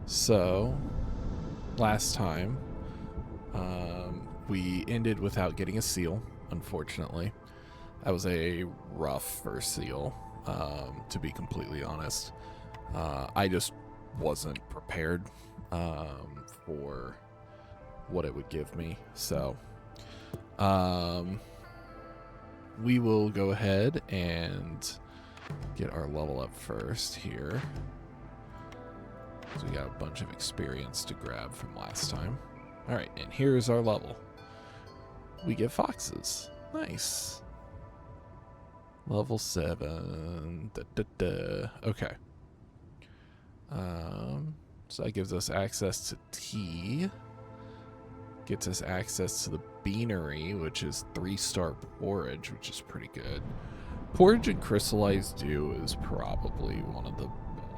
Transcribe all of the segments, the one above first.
So, last time, we ended without getting a seal, unfortunately. That was a rough first seal, to be completely honest. I just wasn't prepared for what it would give me. So, we will go ahead and get our level up first here. So we got a bunch of experience to grab from last time. All right, and here's our level. We get foxes. Nice. Level 7. Okay. So that gives us access to tea. Gets us access to the beanery, which is 3-star porridge, which is pretty good. Porridge and crystallized dew is probably one of the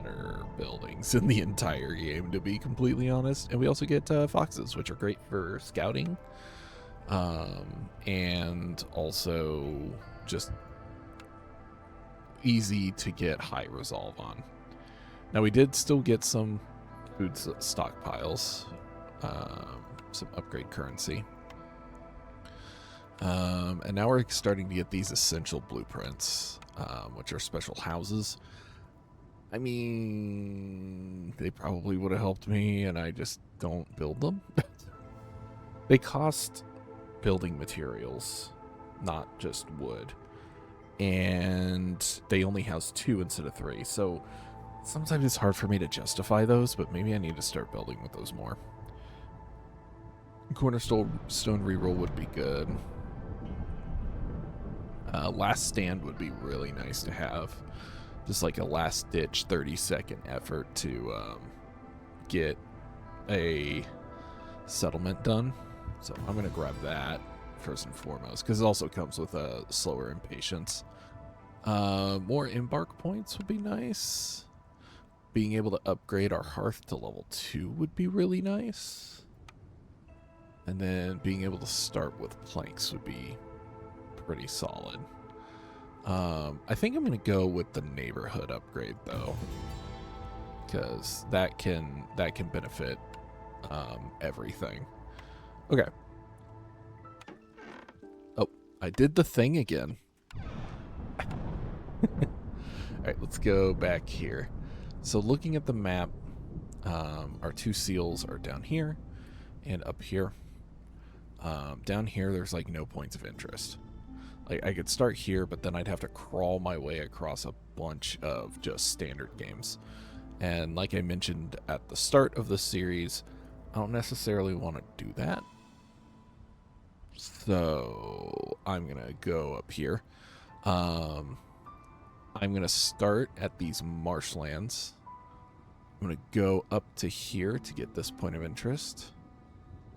better buildings in the entire game, to be completely honest. And we also get foxes, which are great for scouting. And also just easy to get high resolve on. Now we did still get some food stockpiles, some upgrade currency. And now we're starting to get these essential blueprints, which are special houses. I mean, they probably would have helped me, and I just don't build them. They cost building materials, not just wood. And they only house 2 instead of 3, so sometimes it's hard for me to justify those, but maybe I need to start building with those more. Cornerstone reroll would be good. Last stand would be really nice to have. Just like a last-ditch 30-second effort to get a settlement done. So I'm going to grab that first and foremost, because it also comes with a slower impatience. More embark points would be nice. Being able to upgrade our hearth to level 2 would be really nice. And then being able to start with planks would be pretty solid. I think I'm going to go with the neighborhood upgrade, though, because that can benefit everything. Okay. Oh, I did the thing again. All right, let's go back here. So looking at the map, our 2 seals are down here and up here. Down here, there's like no points of interest. Like I could start here, but then I'd have to crawl my way across a bunch of just standard games. And like I mentioned at the start of the series, I don't necessarily want to do that. So I'm going to go up here. I'm going to start at these marshlands. I'm going to go up to here to get this point of interest.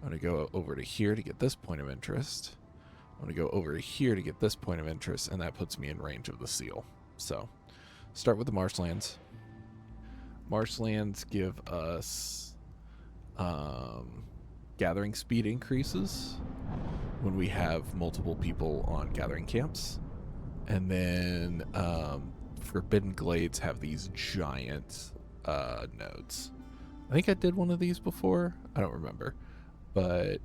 I'm going to go over to here to get this point of interest. I'm going to go over to here to get this point of interest, and that puts me in range of the seal. So, start with the marshlands. Marshlands give us gathering speed increases when we have multiple people on gathering camps. And then Forbidden Glades have these giant nodes. I think I did one of these before. I don't remember. But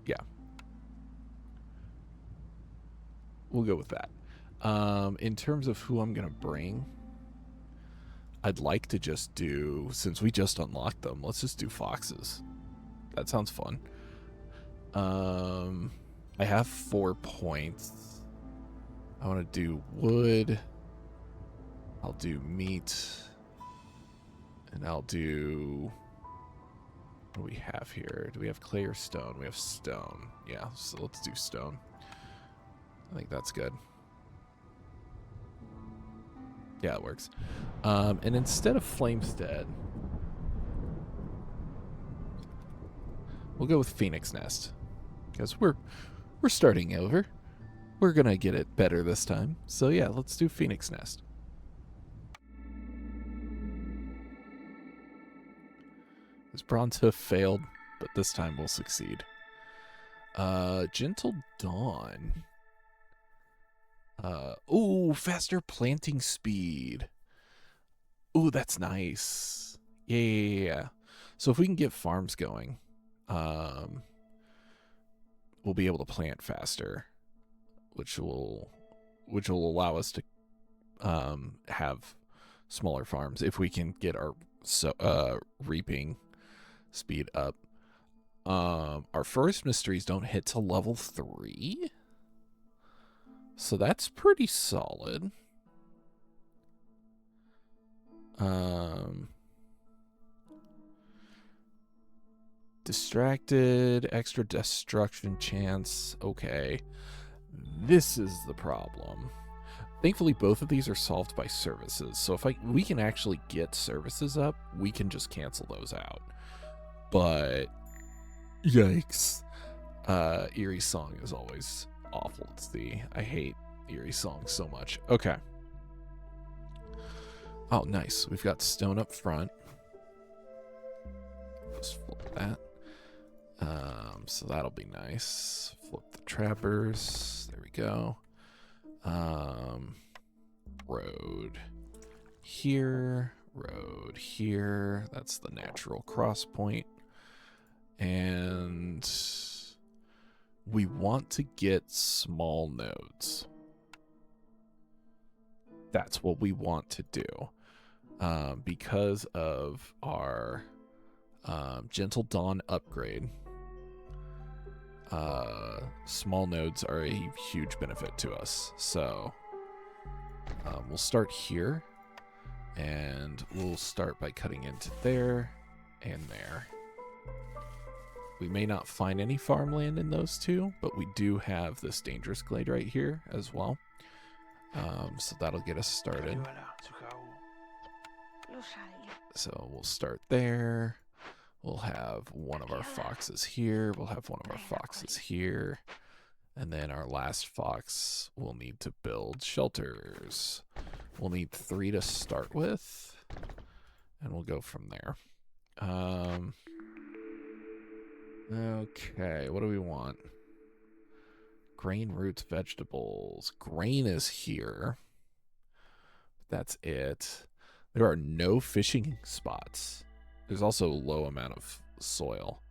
yeah, we'll go with that. In terms of who I'm going to bring, I'd like to just do, since we just unlocked them, let's just do foxes. That sounds fun. I have 4 points. I want to do wood. I'll do meat. And I'll do... What do we have here? Do we have clay or stone? We have stone. Yeah, so let's do stone. I think that's good. Yeah, it works. And instead of Flamestead, we'll go with Phoenix Nest. Because we're starting over. We're going to get it better this time. So yeah, let's do Phoenix Nest. This Bronze Hoof failed, but this time we'll succeed. Gentle Dawn. Faster planting speed. Ooh, that's nice. Yeah. So if we can get farms going, we'll be able to plant faster, which will allow us to have smaller farms if we can get our reaping speed up. Our forest mysteries don't hit to level 3, so that's pretty solid. Distracted, extra destruction chance. Okay, this is the problem. Thankfully, both of these are solved by services. So if we can actually get services up, we can just cancel those out. But yikes. Eerie Song is always awful to see. I hate Eerie Song so much. Okay. Oh, nice. We've got stone up front. Just flip that. So that'll be nice. Flip the trappers. There we go. Road here, road here. That's the natural cross point. And we want to get small nodes. That's what we want to do. Because of our Gentle Dawn upgrade, small nodes are a huge benefit to us. So we'll start here, and we'll start by cutting into there and there. We may not find any farmland in those two, but we do have this dangerous glade right here as well. So that'll get us started. So we'll start there. We'll have one of our foxes here. We'll have one of our foxes here. And then our last fox will need to build shelters. We'll need 3 to start with, and we'll go from there. Okay, what do we want? Grain, roots, vegetables. Grain is here. That's it. There are no fishing spots. There's also a low amount of soil.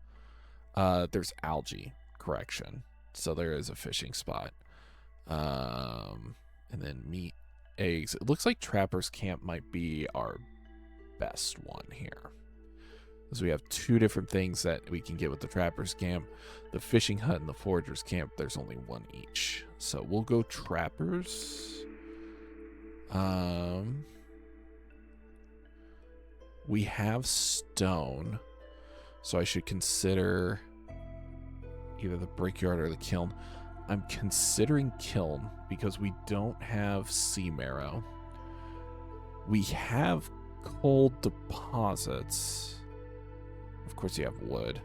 There's algae, correction. So there is a fishing spot. And then meat, eggs. It looks like Trapper's Camp might be our best one here. Because we have 2 different things that we can get with the Trapper's Camp. The Fishing Hut and the Forager's Camp, there's only 1 each. So we'll go Trappers. We have stone. So I should consider either the brickyard or the kiln. I'm considering kiln because we don't have sea marrow. We have coal deposits. Of course, you have wood.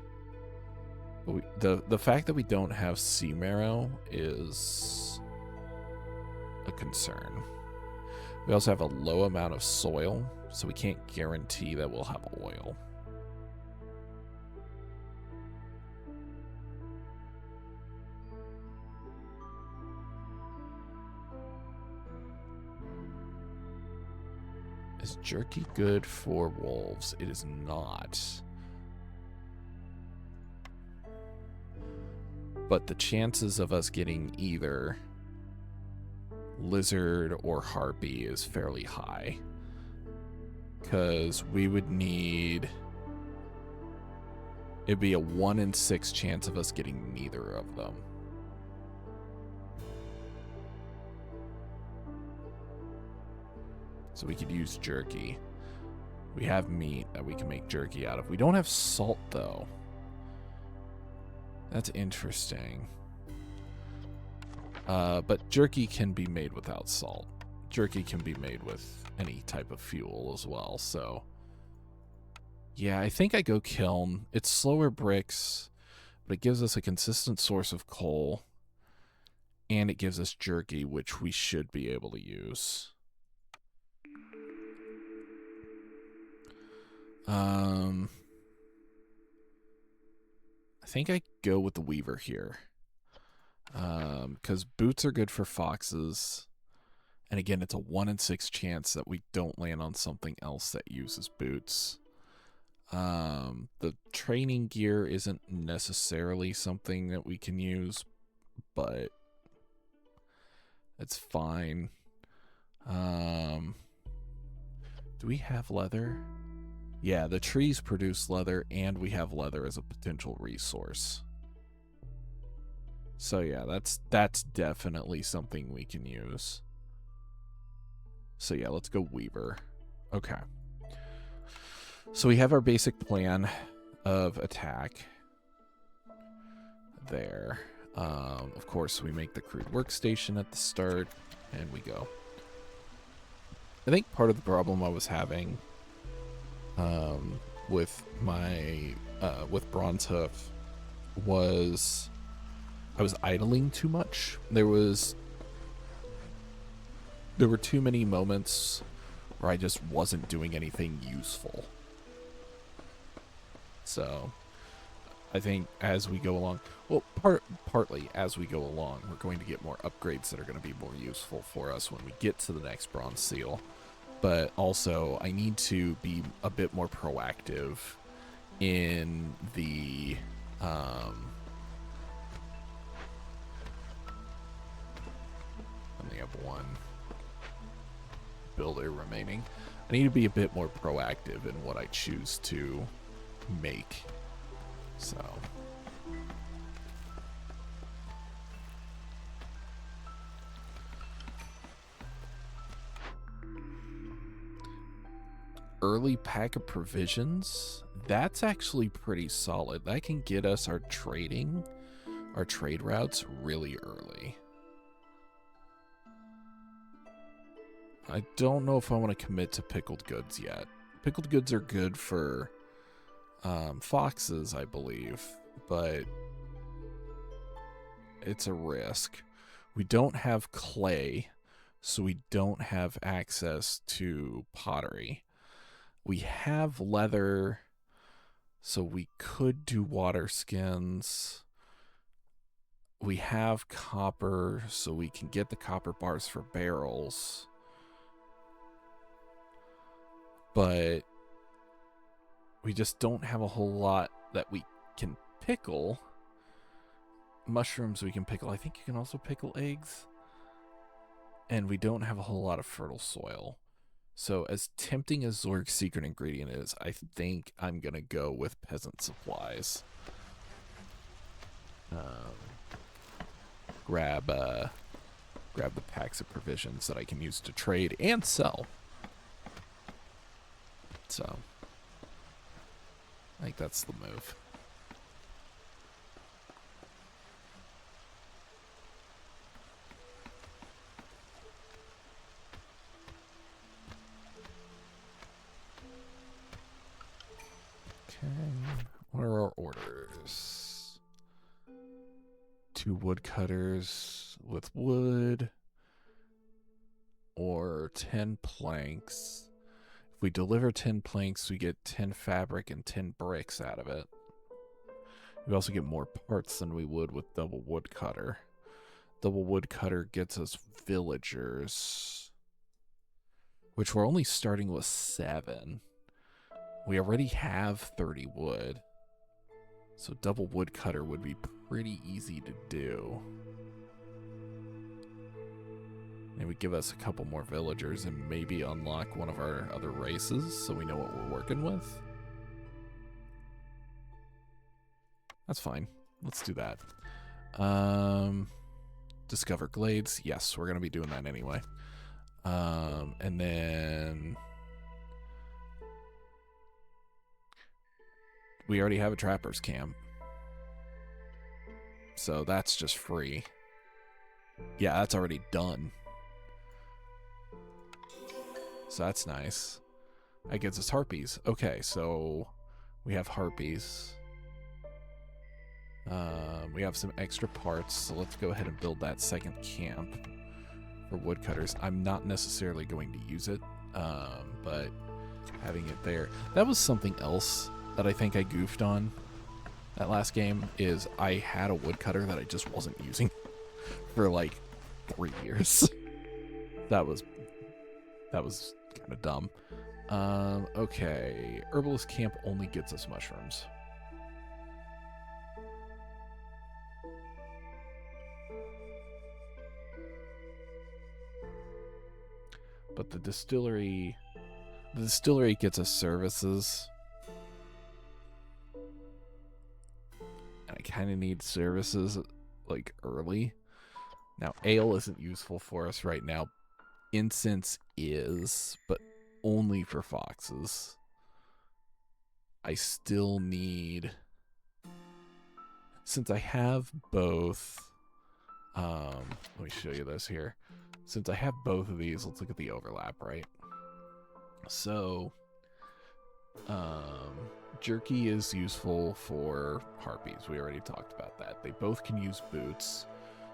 But the fact that we don't have sea marrow is a concern. We also have a low amount of soil, so we can't guarantee that we'll have oil. Is jerky good for wolves? It is not. But the chances of us getting either lizard or harpy is fairly high. Because we would need... It'd be a 1 in 6 chance of us getting neither of them. So we could use jerky. We have meat that we can make jerky out of. We don't have salt, though. That's interesting. But jerky can be made without salt. Jerky can be made with any type of fuel as well, so... Yeah, I think I go kiln. It's slower bricks, but it gives us a consistent source of coal. And it gives us jerky, which we should be able to use. I think I go with the weaver here. Because boots are good for foxes. And again, it's a 1 in 6 chance that we don't land on something else that uses boots. The training gear isn't necessarily something that we can use, but it's fine. Do we have leather? Yeah, the trees produce leather, and we have leather as a potential resource. So yeah, that's definitely something we can use. So yeah, let's go Weaver. Okay. So we have our basic plan of attack there. Of course, we make the crude workstation at the start, and we go. I think part of the problem I was having with my with Bronze Hoof was I was idling too much. There were too many moments where I just wasn't doing anything useful. So I think as we go along, well, partly as we go along, we're going to get more upgrades that are going to be more useful for us when we get to the next bronze seal. But also, I need to be a bit more proactive in the I only have one builder remaining. I need to be a bit more proactive in what I choose to make. So early pack of provisions, that's actually pretty solid. That can get us our trade routes really early. I don't know if I want to commit to pickled goods yet. Pickled goods are good for foxes, I believe, but it's a risk. We don't have clay, so we don't have access to pottery. We have leather, so we could do water skins. We have copper, so we can get the copper bars for barrels. But we just don't have a whole lot that we can pickle. Mushrooms we can pickle. I think you can also pickle eggs. And we don't have a whole lot of fertile soil. So as tempting as Zorg's secret ingredient is, I think I'm going to go with peasant supplies. Grab the packs of provisions that I can use to trade and sell. So I think that's the move. Okay, what are our orders? 2 woodcutters with wood, or 10 planks. If we deliver 10 planks, we get 10 fabric and 10 bricks out of it. We also get more parts than we would with double woodcutter. Double woodcutter gets us villagers, which we're only starting with 7. We already have 30 wood, so double woodcutter would be pretty easy to do. It would give us a couple more villagers and maybe unlock one of our other races so we know what we're working with. That's fine. Let's do that. Discover glades. Yes, we're going to be doing that anyway. And then we already have a trapper's camp. So that's just free. Yeah, that's already done. So that's nice. That gets us harpies. Okay, so we have harpies. We have some extra parts, so let's go ahead and build that second camp for woodcutters. I'm not necessarily going to use it, but having it there. That was something else that I think I goofed on that last game, is I had a woodcutter that I just wasn't using for like 3 years. That was kind of dumb. Okay. Herbalist camp only gets us mushrooms. But the distillery gets us services. And I kind of need services like early. Now, ale isn't useful for us right now. Incense is, but only for foxes. I still need, since I have both, let me show you this here. Since I have both of these, let's look at the overlap, right? So, jerky is useful for harpies. We already talked about that. They both can use boots.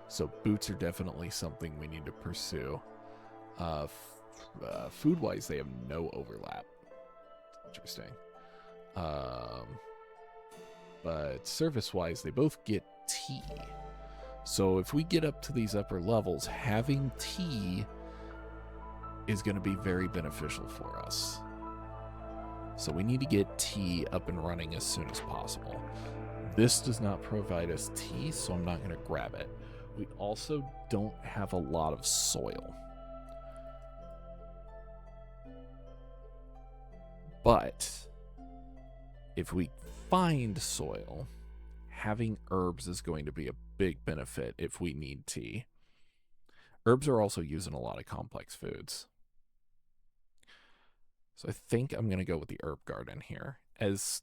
So boots are definitely something we need to pursue. Food-wise, they have no overlap. Interesting. But service-wise, they both get tea. So if we get up to these upper levels, having tea is going to be very beneficial for us. So we need to get tea up and running as soon as possible. This does not provide us tea, so I'm not going to grab it. We also don't have a lot of soil. But if we find soil, having herbs is going to be a big benefit if we need tea. Herbs are also used in a lot of complex foods. So I think I'm going to go with the herb garden here. As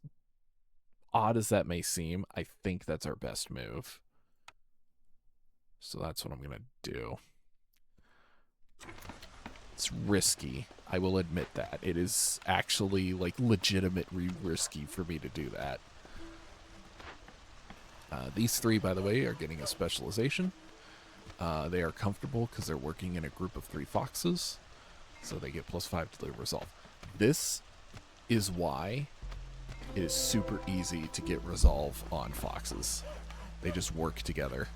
odd as that may seem, I think that's our best move. So that's what I'm going to do. It's risky. I will admit that. It is actually, like, legitimately risky for me to do that. These three, by the way, are getting a specialization. They are comfortable because they're working in a group of 3 foxes. So they get +5 to their resolve. This is why it is super easy to get resolve on foxes. They just work together.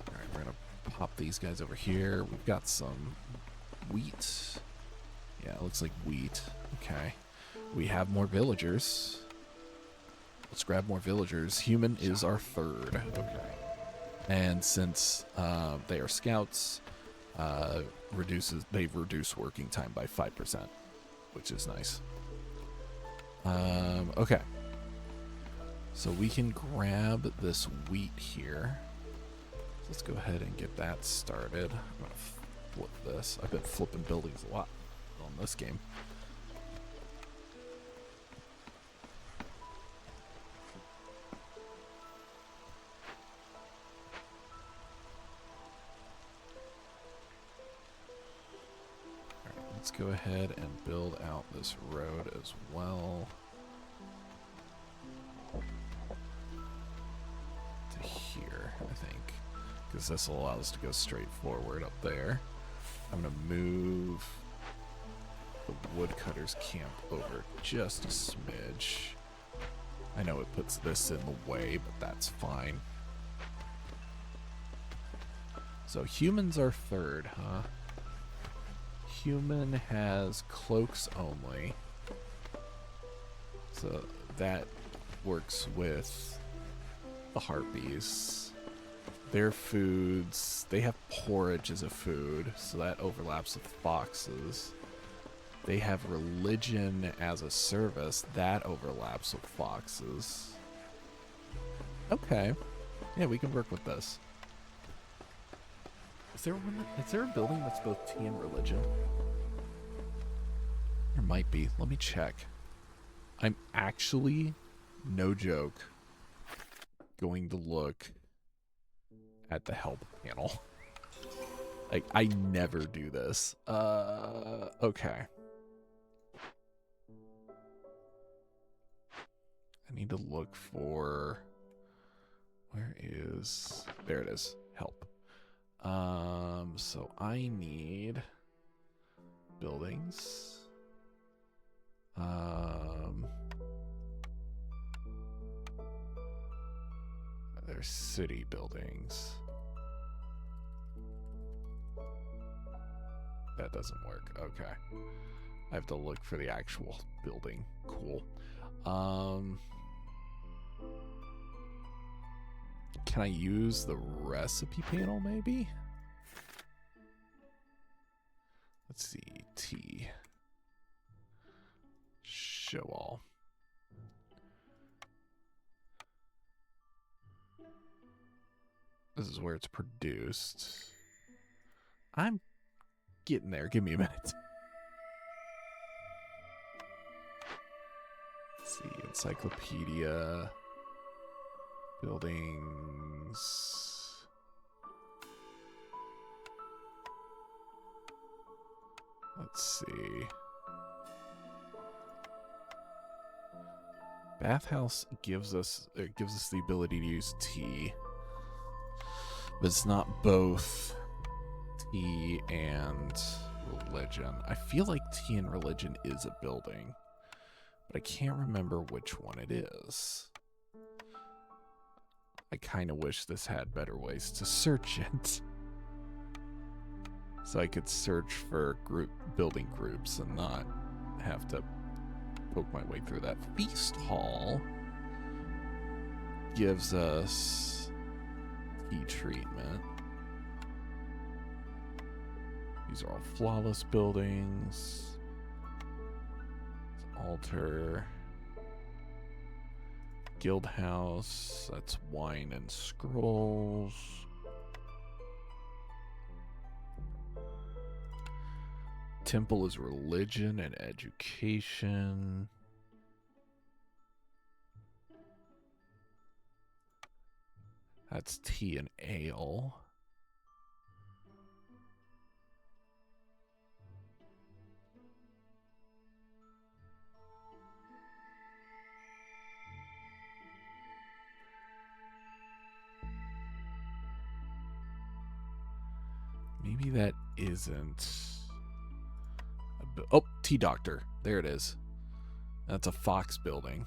Alright, we're going to pop these guys over here. We've got some wheat. Yeah, it looks like wheat. Okay. We have more villagers. Let's grab more villagers. Human is our 3rd. Okay. And since they are scouts, they reduce working time by 5%, which is nice. Okay. So we can grab this wheat here. Let's go ahead and get that started. I'm going to flip this. I've been flipping buildings a lot on this game. Let's go ahead and build out this road as well. To here, I think. Because this will allow us to go straight forward up there. I'm going to move the woodcutter's camp over just a smidge. I know it puts this in the way, but that's fine. So humans are 3rd, huh? Human has cloaks only. So that works with the harpies. Their foods, they have porridge as a food, so that overlaps with foxes. They have religion as a service, that overlaps with foxes. Okay. Yeah, we can work with this. Is there a building that's both tea and religion? There might be. Let me check. I'm actually, no joke, going to look at the help panel. Like, I never do this. Okay. I need to look for... Where is... There it is. Help. So I need buildings. There's city buildings. That doesn't work. Okay. I have to look for the actual building. Cool. Can I use the recipe panel maybe? Let's see. T. Show all. This is where it's produced. I'm getting there. Give me a minute. Let's see. Encyclopedia. Buildings. Let's see. Bathhouse gives us the ability to use tea. But it's not both tea and religion. I feel like tea and religion is a building, but I can't remember which one it is. I kind of wish this had better ways to search it. So I could search for building groups and not have to poke my way through that. Feast Hall gives us tea treatment. These are all flawless buildings. Altar. Guild House. That's wine and scrolls. Temple is religion and education. That's tea and ale. Maybe that isn't... Oh, Tea Doctor. There it is. That's a Fox building.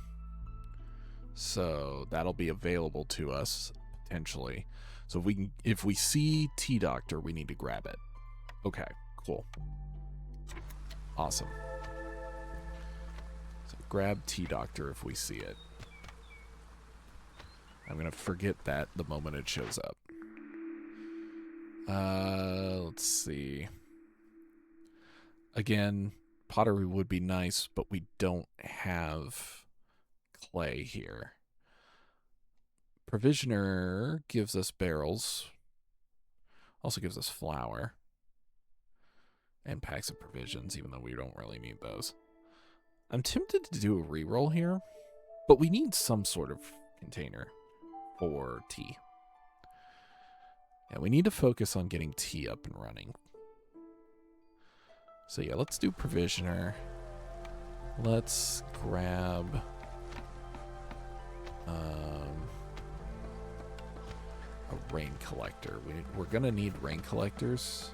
So that'll be available to us potentially. So if we see Tea Doctor, we need to grab it. Okay, cool. Awesome. So grab Tea Doctor if we see it. I'm gonna forget that the moment it shows up. Let's see. Again, pottery would be nice, but we don't have clay here. Provisioner gives us barrels. Also gives us flour. And packs of provisions, even though we don't really need those. I'm tempted to do a reroll here, but we need some sort of container for tea. And we need to focus on getting tea up and running. So yeah, let's do Provisioner. Let's grab a rain collector. We're gonna need rain collectors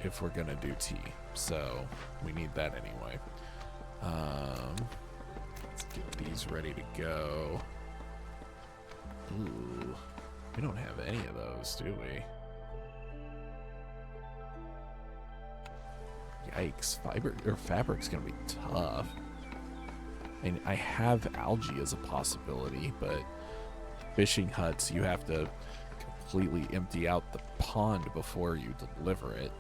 if we're gonna do tea. So we need that anyway. Let's get these ready to go. Ooh, we don't have any of those, do we? Yikes, fabric's gonna be tough. And I have algae as a possibility, but fishing huts, you have to completely empty out the pond before you deliver it.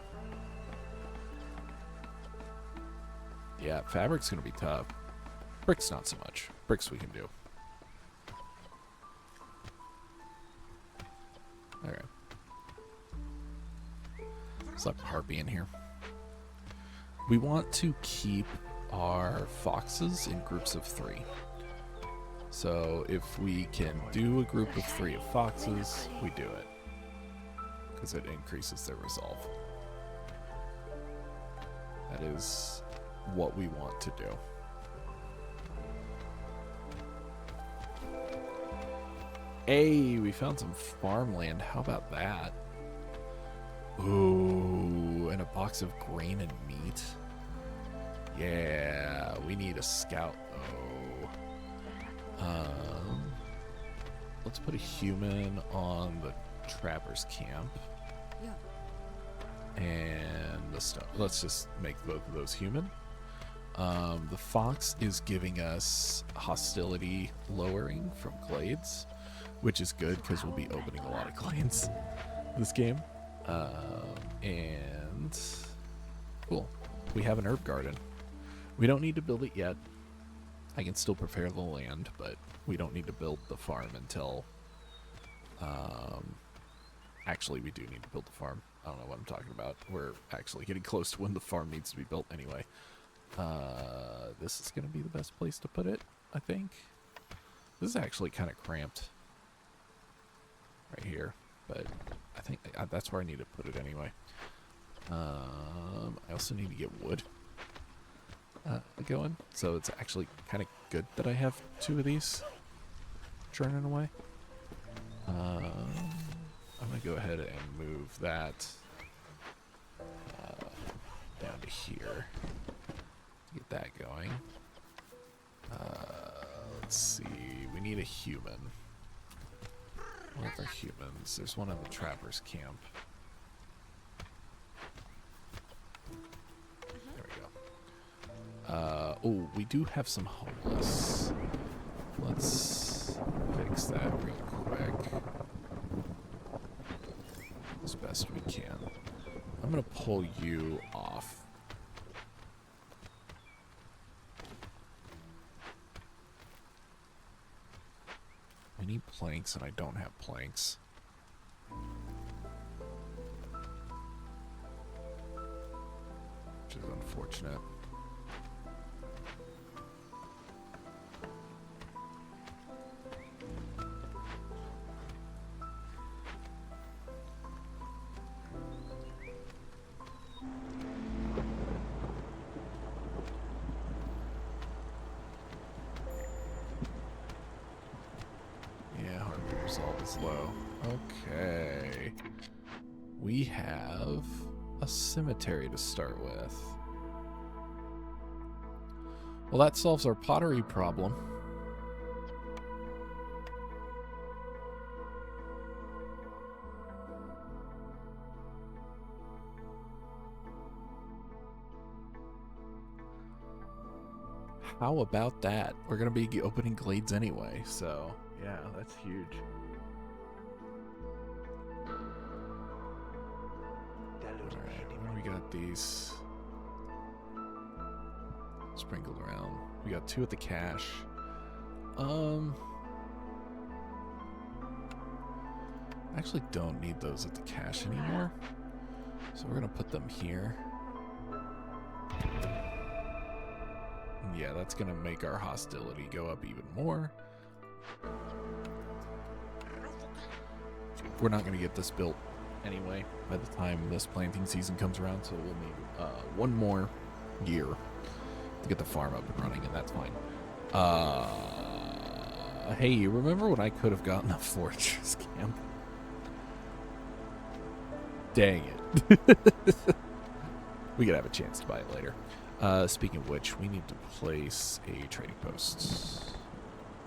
Yeah, fabric's gonna be tough. Bricks not so much. Bricks we can do. Alright. Let's let Harpy in here. We want to keep our foxes in groups of 3. So if we can do a group of 3 of foxes, we do it. Because it increases their resolve. That is what we want to do. Hey, we found some farmland. How about that? Ooh, and a box of grain and meat. Yeah, we need a scout though. let's put a human on the Trapper's camp. Yeah. And the stuff. Let's just make both of those human. The fox is giving us hostility lowering from glades, which is good because we'll be opening a lot of glades this game. And cool. We have an herb garden. We don't need to build it yet. I can still prepare the land, but we don't need to build the farm until... actually, we do need to build the farm. I don't know what I'm talking about. We're actually getting close to when the farm needs to be built anyway. This is going to be the best place to put it, I think. This is actually kind of cramped right here, but I think that's where I need to put it anyway. I also need to get wood going, so it's actually kind of good that I have 2 of these churning away. I'm going to go ahead and move that down to here. Get that going. Let's see. We need a human. Where are humans? There's one at the Trapper's camp. There we go. Oh, we do have some homeless. Let's fix that real quick. As best we can. I'm going to pull you off. I need planks and I don't have planks. Which is unfortunate. Resolve is low. Okay. We have a cemetery to start with. Well, that solves our pottery problem. How about that? We're going to be opening glades anyway, so yeah, that's huge. Alright, we got these sprinkled around. We got 2 at the cache. I actually don't need those at the cache anymore. So we're going to put them here. Yeah, that's going to make our hostility go up even more. We're not going to get this built anyway by the time this planting season comes around, so we'll need 1 more year to get the farm up and running, and that's fine. Hey, you remember when I could have gotten a fortress camp? Dang it. We could have a chance to buy it later. Speaking of which, we need to place a trading post.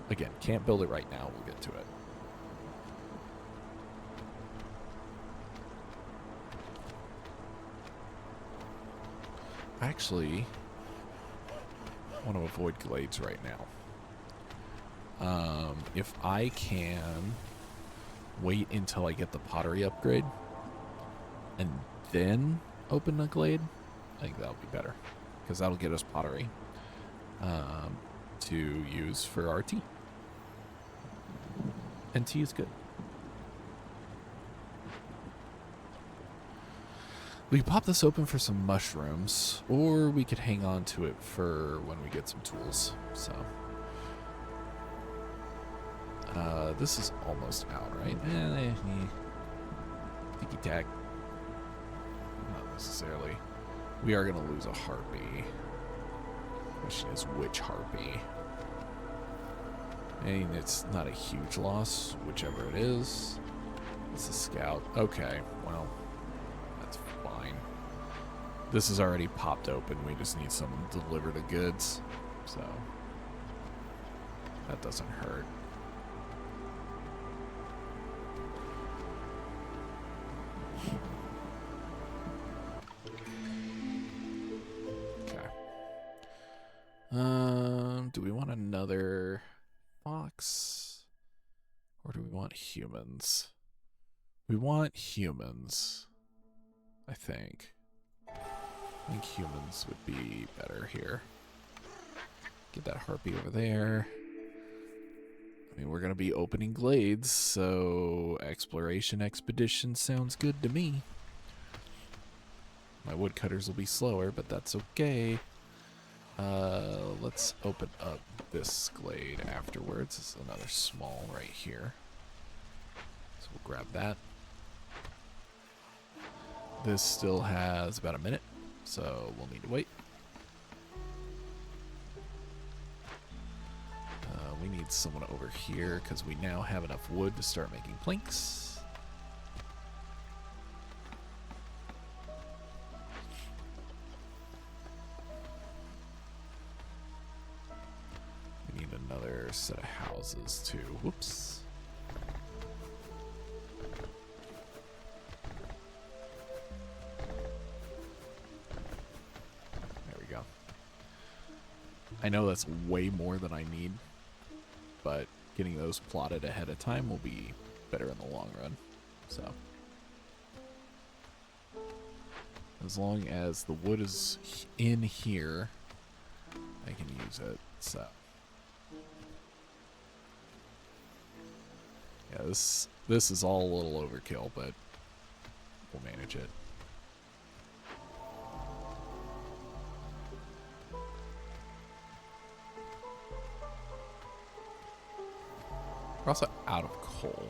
Again, can't build it right now. We'll get to it. Actually, I want to avoid glades right now. If I can wait until I get the pottery upgrade and then open a glade, I think that'll be better. Because that'll get us pottery to use for our tea. And tea is good. We could pop this open for some mushrooms, or we could hang on to it for when we get some tools. So, this is almost out, right? Ticky-tack. Not necessarily. We are going to lose a harpy. Question is, which harpy? I mean, it's not a huge loss, whichever it is. It's a scout. Okay, well, that's fine. This is already popped open. We just need someone to deliver the goods. So, that doesn't hurt. Do we want another fox? Or do we want humans? We want humans, I think. I think humans would be better here. Get that harpy over there. I mean, we're going to be opening glades, so exploration expedition sounds good to me. My woodcutters will be slower, but that's okay. Let's open up this glade afterwards. This is another small right here. So we'll grab that. This still has about a minute, so we'll need to wait. We need someone over here because we now have enough wood to start making planks. We need another set of houses too. Whoops. There we go. I know that's way more than I need, but getting those plotted ahead of time will be better in the long run. So, as long as the wood is in here, I can use it. So, yeah, this is all a little overkill, but we'll manage it. We're also out of coal.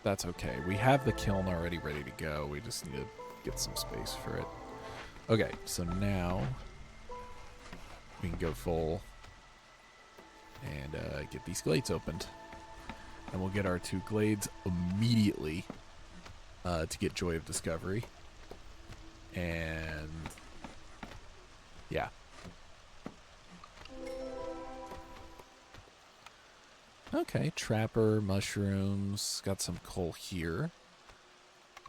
That's okay. We have the kiln already ready to go. We just need to get some space for it. Okay, so now we can go full and get these glades opened. And we'll get our 2 glades immediately to get Joy of Discovery. And yeah. Okay, trapper, mushrooms, got some coal here.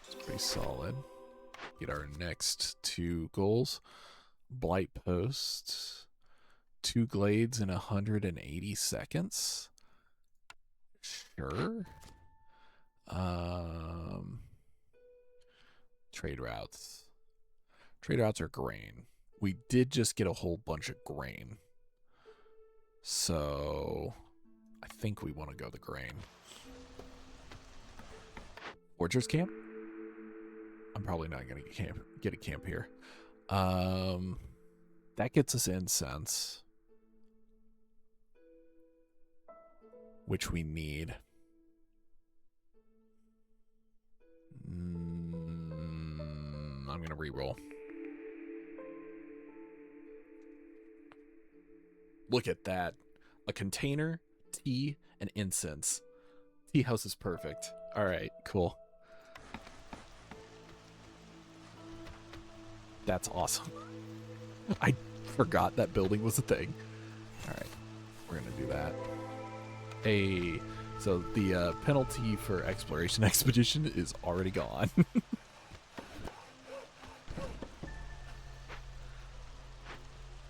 It's pretty solid. Get our next 2 goals. Blight post. 2 glades in 180 seconds. Sure. Trade routes. Trade routes are grain. We did just get a whole bunch of grain. So I think we want to go the grain. Orchards camp? I'm probably not going to get a camp here. That gets us incense, which we need. I'm going to re-roll. Look at that. A container, tea, and incense. Tea house is perfect. All right, cool. That's awesome. I forgot that building was a thing. All right, we're going to do that. Hey, so the penalty for exploration expedition is already gone.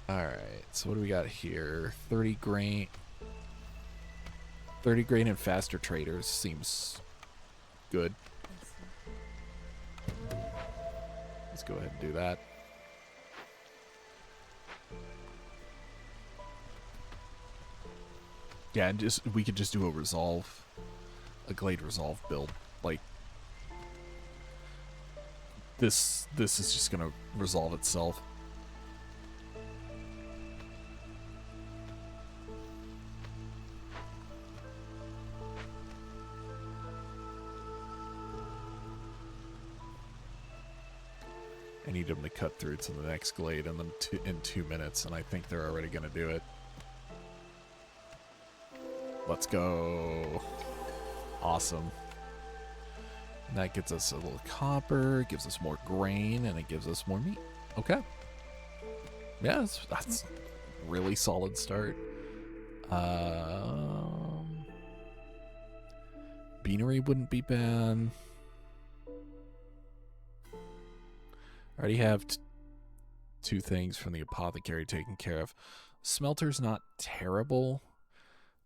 Alright, so what do we got here? 30 grain. 30 grain and faster traders seems good. Let's go ahead and do that. Yeah, and we could just do a glade resolve build. Like, this is just gonna resolve itself. I need them to cut through to the next glade in 2 minutes, and I think they're already going to do it. Let's go. Awesome. And that gets us a little copper, gives us more grain, and it gives us more meat. Okay. Yeah, that's a really solid start. Beanery wouldn't be bad. I already have 2 things from the apothecary taken care of. Smelter's not terrible,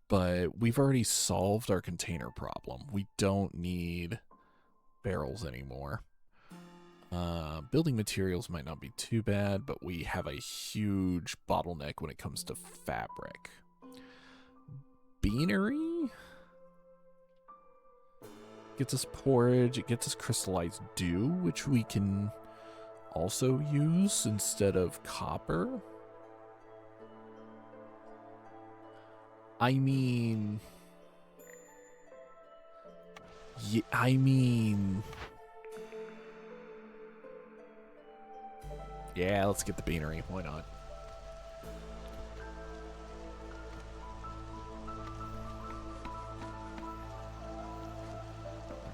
but we've already solved our container problem. We don't need barrels anymore. Building materials might not be too bad, but we have a huge bottleneck when it comes to fabric. Beanery gets us porridge. It gets us crystallized dew, which we can also use instead of copper. I mean... yeah, yeah, let's get the beanery. Why not?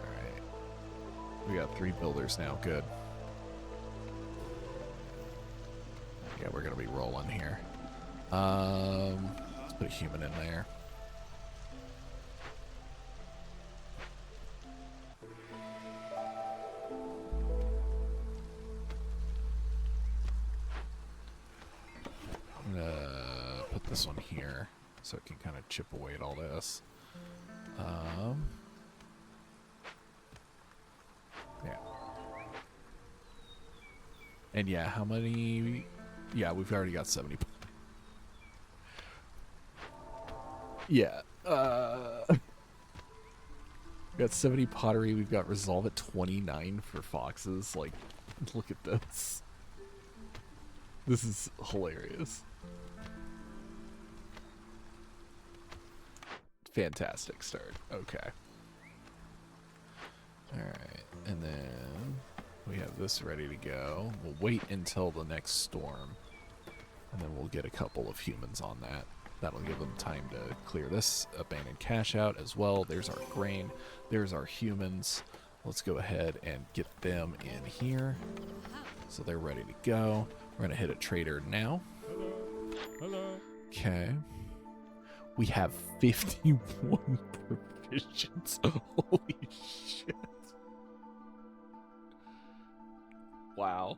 Alright. We got 3 builders now. Good. Yeah, we're going to be rolling here. Let's put a human in there. I'm gonna put this one here so it can kind of chip away at all this. Yeah. And yeah, how many? Yeah, we've already got 70. Yeah. We got 70 pottery. We've got resolve at 29 for foxes. Like, look at this. This is hilarious. Fantastic start. Okay. Alright. And then we have this ready to go. We'll wait until the next storm. And then we'll get a couple of humans on that. That'll give them time to clear this abandoned cache out as well. There's our grain. There's our humans. Let's go ahead and get them in here. So they're ready to go. We're going to hit a trader now. Hello. Okay. We have 51 provisions. Holy shit. Wow.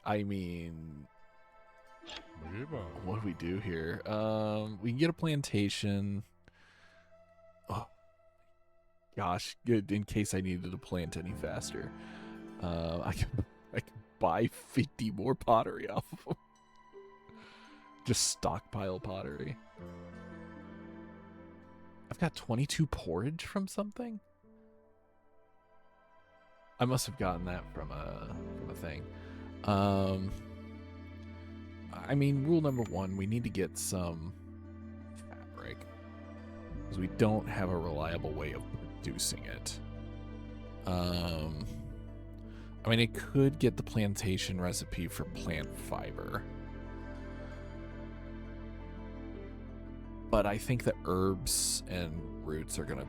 I mean, what do we do here? We can get a plantation. Oh, gosh, good in case I needed to plant any faster. I can buy 50 more pottery off of them. Just stockpile pottery. I've got 22 porridge from something. I must have gotten that from a thing. I mean, rule number 1, we need to get some fabric because we don't have a reliable way of producing it. I mean, it could get the plantation recipe for plant fiber, but I think that herbs and roots are gonna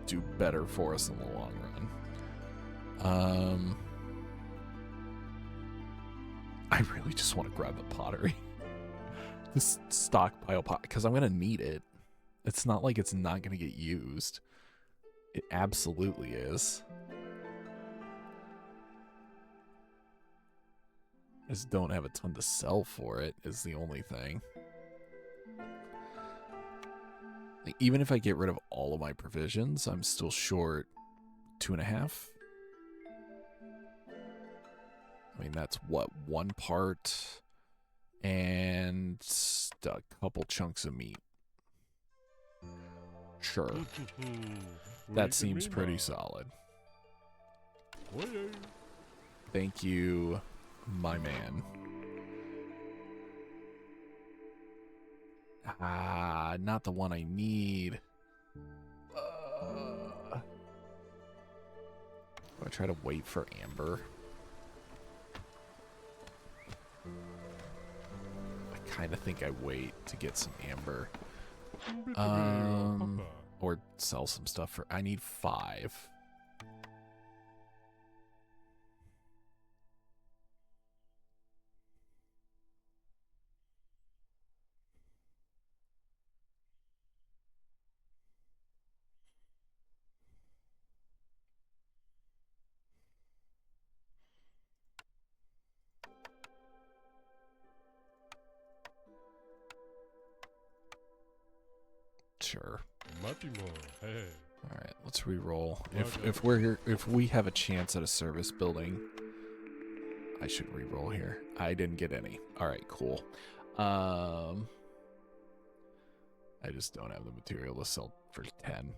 do better for us in the long run. I really just want to grab the pottery. This stockpile pot, because I'm going to need it. It's not like it's not going to get used. It absolutely is. I just don't have a ton to sell for it, is the only thing. Like, even if I get rid of all of my provisions, I'm still short 2.5. I mean, that's what, 1 part and a couple chunks of meat. Sure. That seems pretty solid. Thank you, my man. Ah, not the one I need. Do I try to wait for Amber? I kind of think I wait to get some Amber. Or sell some stuff for... I need 5. Sure. Matimo, hey. All right, let's re-roll. Okay. If we have a chance at a service building, I should re-roll here. I didn't get any. All right, cool. I just don't have the material to sell for 10.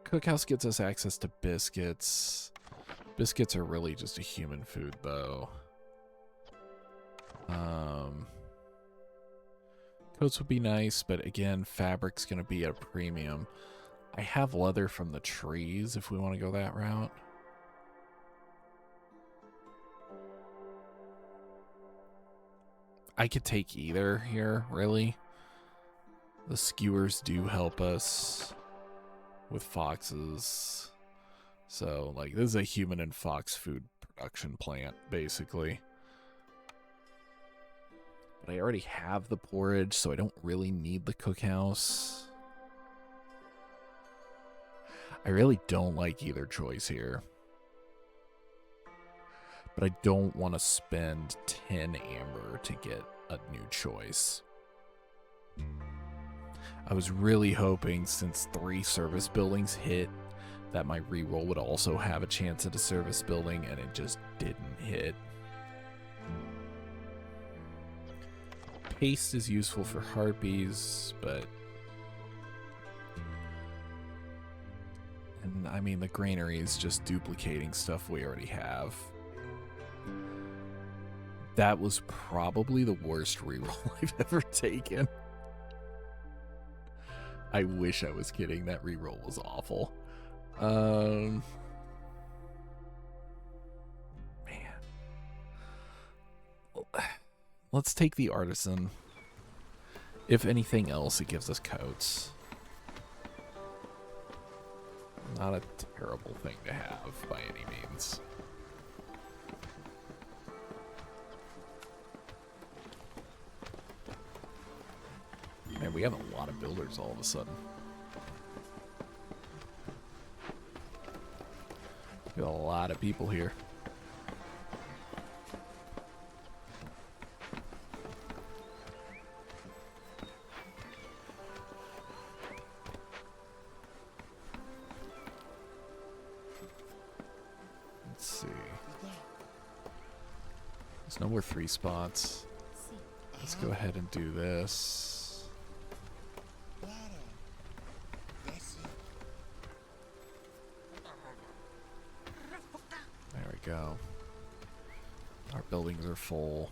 Cookhouse gets us access to biscuits. Biscuits are really just a human food, though. Coats would be nice, but again, fabric's going to be at a premium. I have leather from the trees if we want to go that route. I could take either here, really. The skewers do help us with foxes. So, like, this is a human and fox food production plant, basically. But I already have the porridge, so I don't really need the cookhouse. I really don't like either choice here. But I don't want to spend 10 amber to get a new choice. I was really hoping, since 3 service buildings hit, that my reroll would also have a chance at a service building, and it just didn't hit. Paste is useful for harpies, but... And, I mean, the granary is just duplicating stuff we already have. That was probably the worst reroll I've ever taken. I wish I was kidding. That reroll was awful. Man. Let's take the artisan. If anything else, it gives us coats. Not a terrible thing to have by any means. Man, we have a lot of builders all of a sudden. We have a lot of people here. Let's see. There's no more 3 spots. Let's go ahead and do this. There we go. Our buildings are full.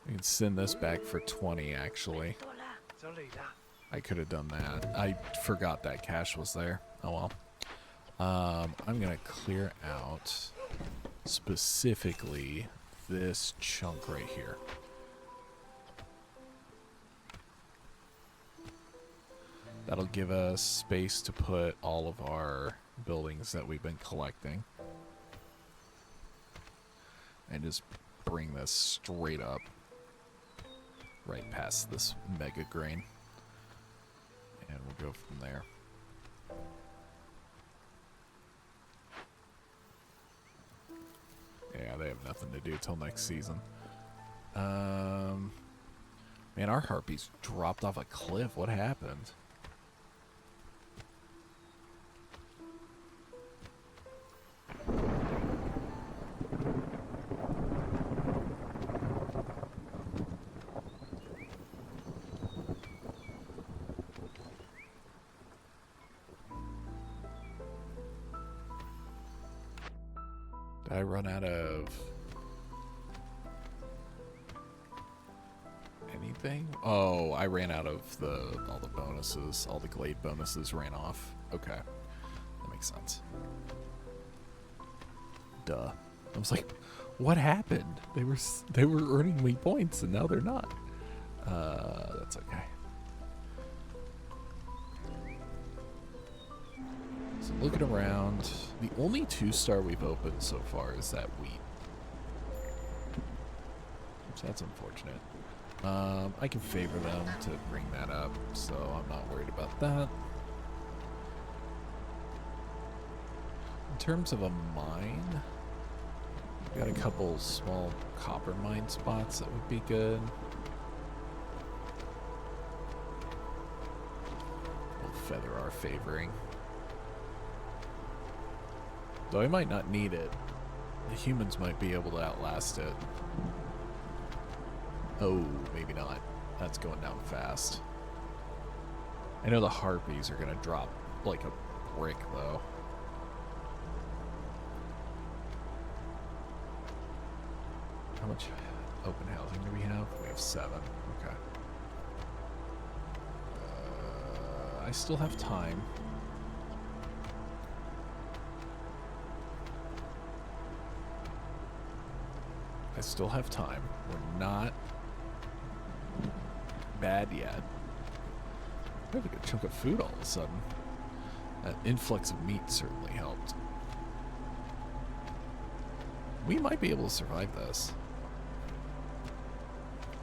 We can send this back for 20, actually. I could have done that. I forgot that cash was there. Oh well. I'm going to clear out specifically this chunk right here. That'll give us space to put all of our buildings that we've been collecting. And just bring this straight up right past this mega grain. And we'll go from there. Yeah, they have nothing to do till next season. Man, our harpies dropped off a cliff. What happened? Did I run out of anything? Oh, I ran out of all the bonuses. All the glade bonuses ran off. Okay. That makes sense. Duh. I was like, what happened? They were earning me points and now they're not. That's okay. So looking around, the only 2-star we've opened so far is that wheat. So that's unfortunate. I can favor them to bring that up, so I'm not worried about that. In terms of a mine, Got a couple small copper mine spots that would be good. We'll feather our favoring. Though I might not need it. The humans might be able to outlast it. Oh, maybe not. That's going down fast. I know the harpies are going to drop like a brick, though. How much open housing do we have? We have 7. Okay. I still have time. I still have time. We're not bad yet. We have a good chunk of food all of a sudden. That influx of meat certainly helped. We might be able to survive this.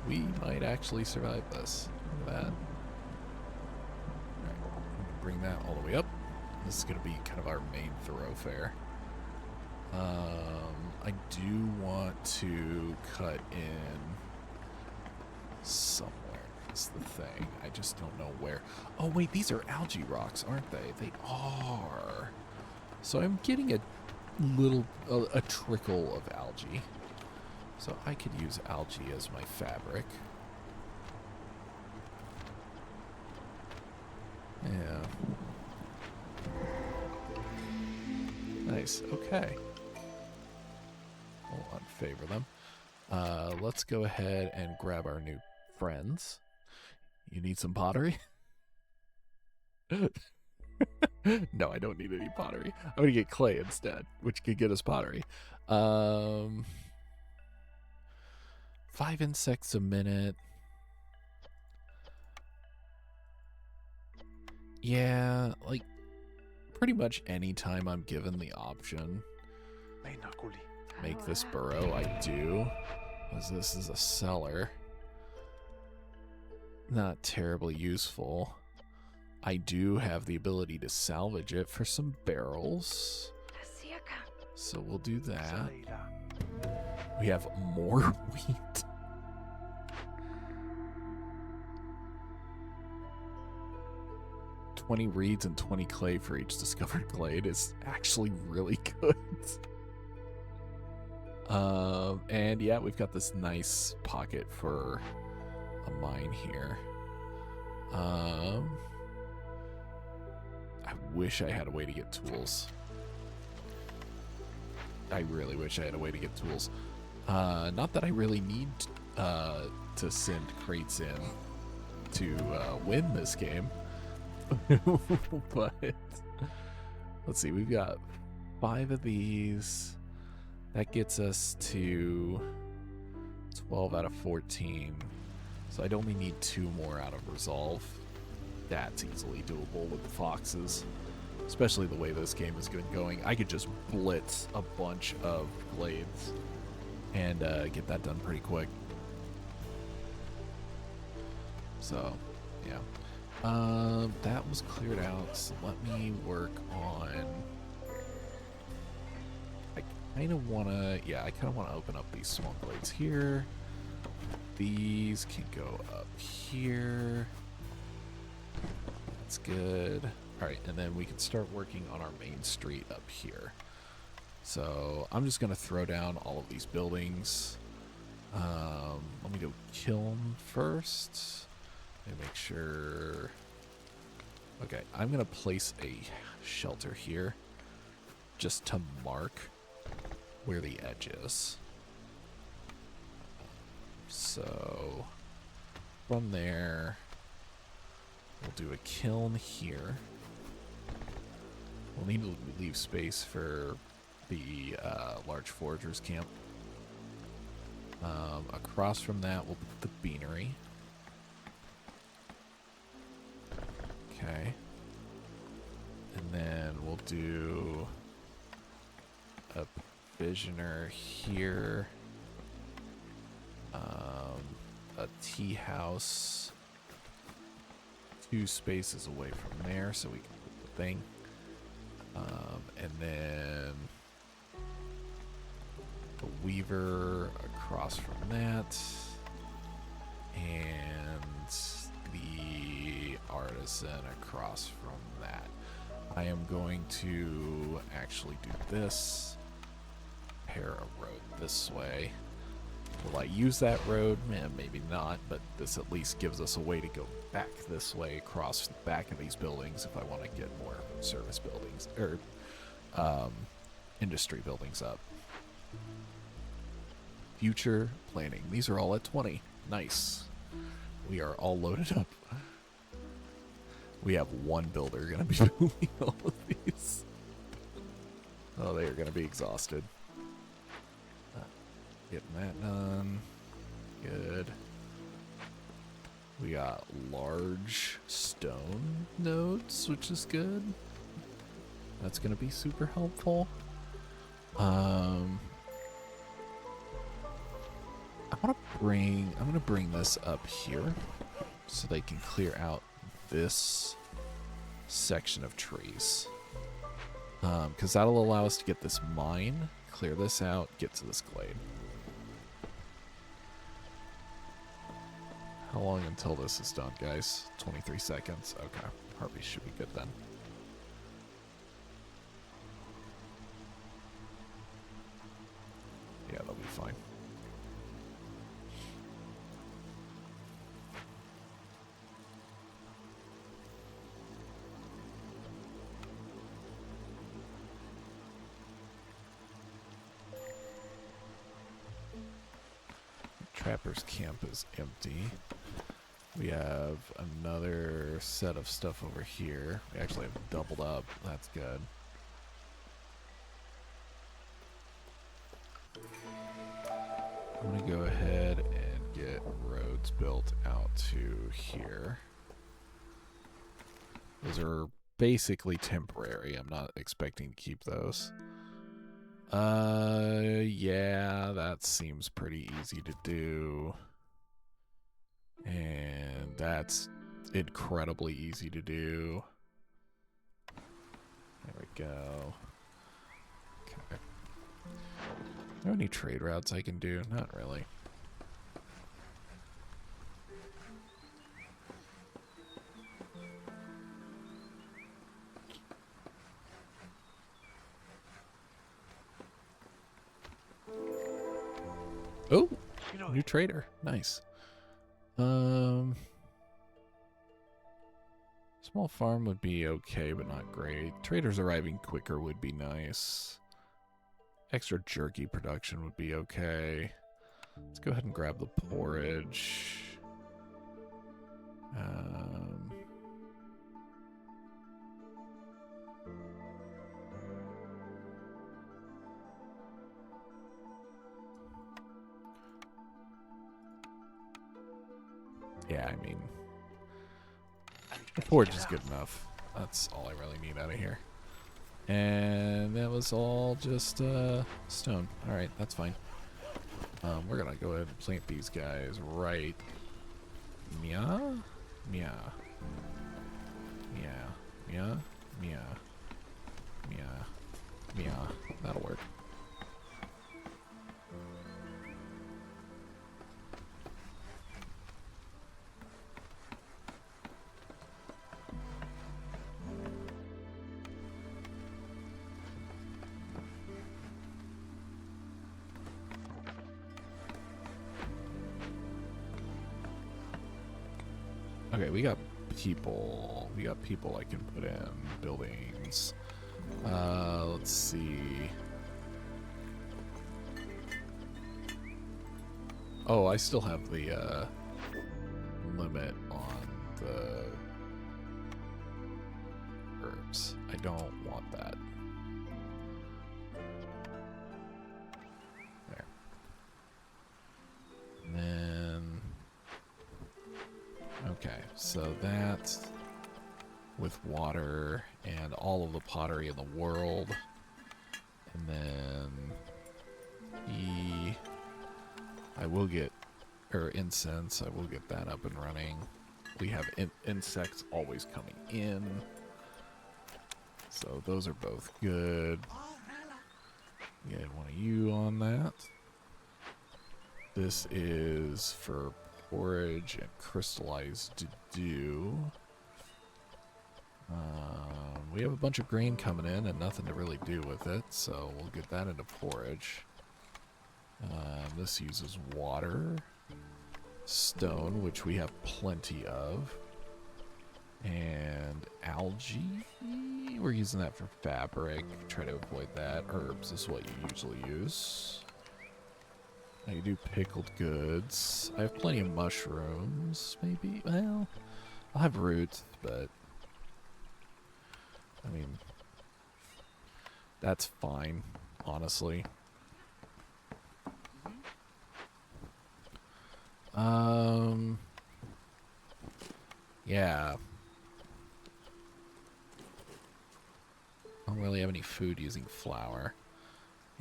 We might actually survive this. Look at that. Alright, bring that all the way up. This is going to be kind of our main thoroughfare. I do want to cut in somewhere. That's the thing. I just don't know where. Oh, wait, these are algae rocks, aren't they? They are. So I'm getting a little, a trickle of algae. So I could use algae as my fabric. Yeah. Nice. Okay. We'll unfavor them. Let's go ahead and grab our new friends. You need some pottery? No, I don't need any pottery. I'm going to get clay instead, which could get us pottery. 5 insects a minute. Yeah, like, pretty much any time I'm given the option, make this burrow, I do. Because this is a cellar. Not terribly useful. I do have the ability to salvage it for some barrels. So we'll do that. We have more wheat. $20 reeds and 20 clay for each discovered glade is actually really good. And yeah, we've got this nice pocket for a mine here. I wish I had a way to get tools. I really wish I had a way to get tools. Not that I really need to send crates in to win this game. But let's see, we've got 5 of these. That gets us to 12 out of 14. So I'd only need 2 more out of Resolve. That's easily doable with the foxes. Especially the way this game has been going. I could just blitz a bunch of glades and get that done pretty quick. So, yeah. That was cleared out, so let me work on... I kind of want to... Yeah, I kind of want to open up these small glades here. These can go up here. That's good. Alright, and then we can start working on our main street up here. So, I'm just going to throw down all of these buildings. Let me do kiln first. Let me make sure... Okay, I'm going to place a shelter here just to mark where the edge is. So, from there, we'll do a kiln here. We'll need to leave space for the large foragers camp. Across from that, we'll put the beanery. Okay. And then we'll do a provisioner here. A tea house 2 spaces away from there so we can put the thing. And then the weaver across from that, and the artisan across from that. I am going to actually do this. Pair a road this way. Will I use that road? Maybe not, but this at least gives us a way to go back this way across the back of these buildings if I want to get more service buildings, or industry buildings up. Future planning. These are all at 20. Nice. We are all loaded up. We have one builder going to be doing all of these. Oh, they are going to be exhausted. Getting that done. Good. We got large stone nodes, which is good. That's going to be super helpful. I'm gonna bring this up here so they can clear out this section of trees. Because that'll allow us to get this mine, clear this out, get to this glade. How long until this is done, guys? 23 seconds. Okay. Harvey should be good then. Yeah, they'll be fine. Trapper's camp is empty. We have another set of stuff over here. We actually have doubled up. That's good. I'm going to go ahead and get roads built out to here. Those are basically temporary. I'm not expecting to keep those. Yeah, that seems pretty easy to do. And that's incredibly easy to do. There we go. Okay. Are there any trade routes I can do? Not really. Oh, new trader. Nice. Small farm would be okay, but not great. Traders arriving quicker would be nice. Extra jerky production would be okay. Let's go ahead and grab the porridge. Yeah, I mean, the porridge is good enough. That's all I really need out of here. And that was all just stone. Alright, that's fine. We're gonna go ahead and plant these guys right. Meow? Meow. Meow. Meow. Meow. Meow. Meow. That'll work. Okay, we got people. We got people I can put in buildings. Let's see. Oh, I still have the limit on the herbs. I don't want that. There. And then... Okay, so that with water and all of the pottery in the world. And then I will get, or incense, I will get that up and running. We have insects always coming in. So those are both good. Get one of you on that. This is for porridge and crystallized dew. We have a bunch of grain coming in and nothing to really do with it, so we'll get that into porridge. This uses water, stone, which we have plenty of, and algae. We're using that for fabric. Try to avoid that. Herbs is what you usually use. I do pickled goods. I have plenty of mushrooms, maybe. Well, I'll have roots, but I mean, that's fine, honestly. Yeah. I don't really have any food using flour.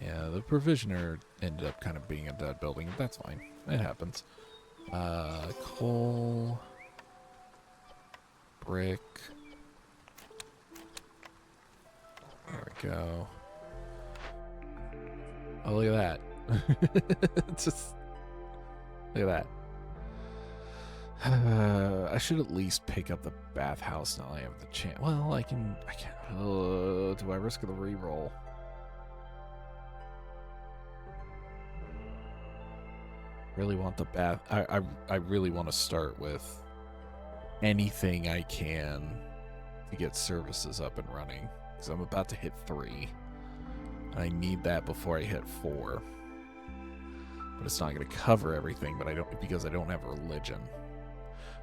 Yeah, the provisioner ended up kind of being a dead building. That's fine. It happens. Coal. Brick. There we go. Oh, look at that. Just look at that. I should at least pick up the bathhouse now I have the chance. Well, I can. Do I risk the reroll? Really want the bath. I really want to start with anything I can to get services up and running, because I'm about to hit 3. And I need that before I hit 4. But it's not going to cover everything, but because I don't have religion.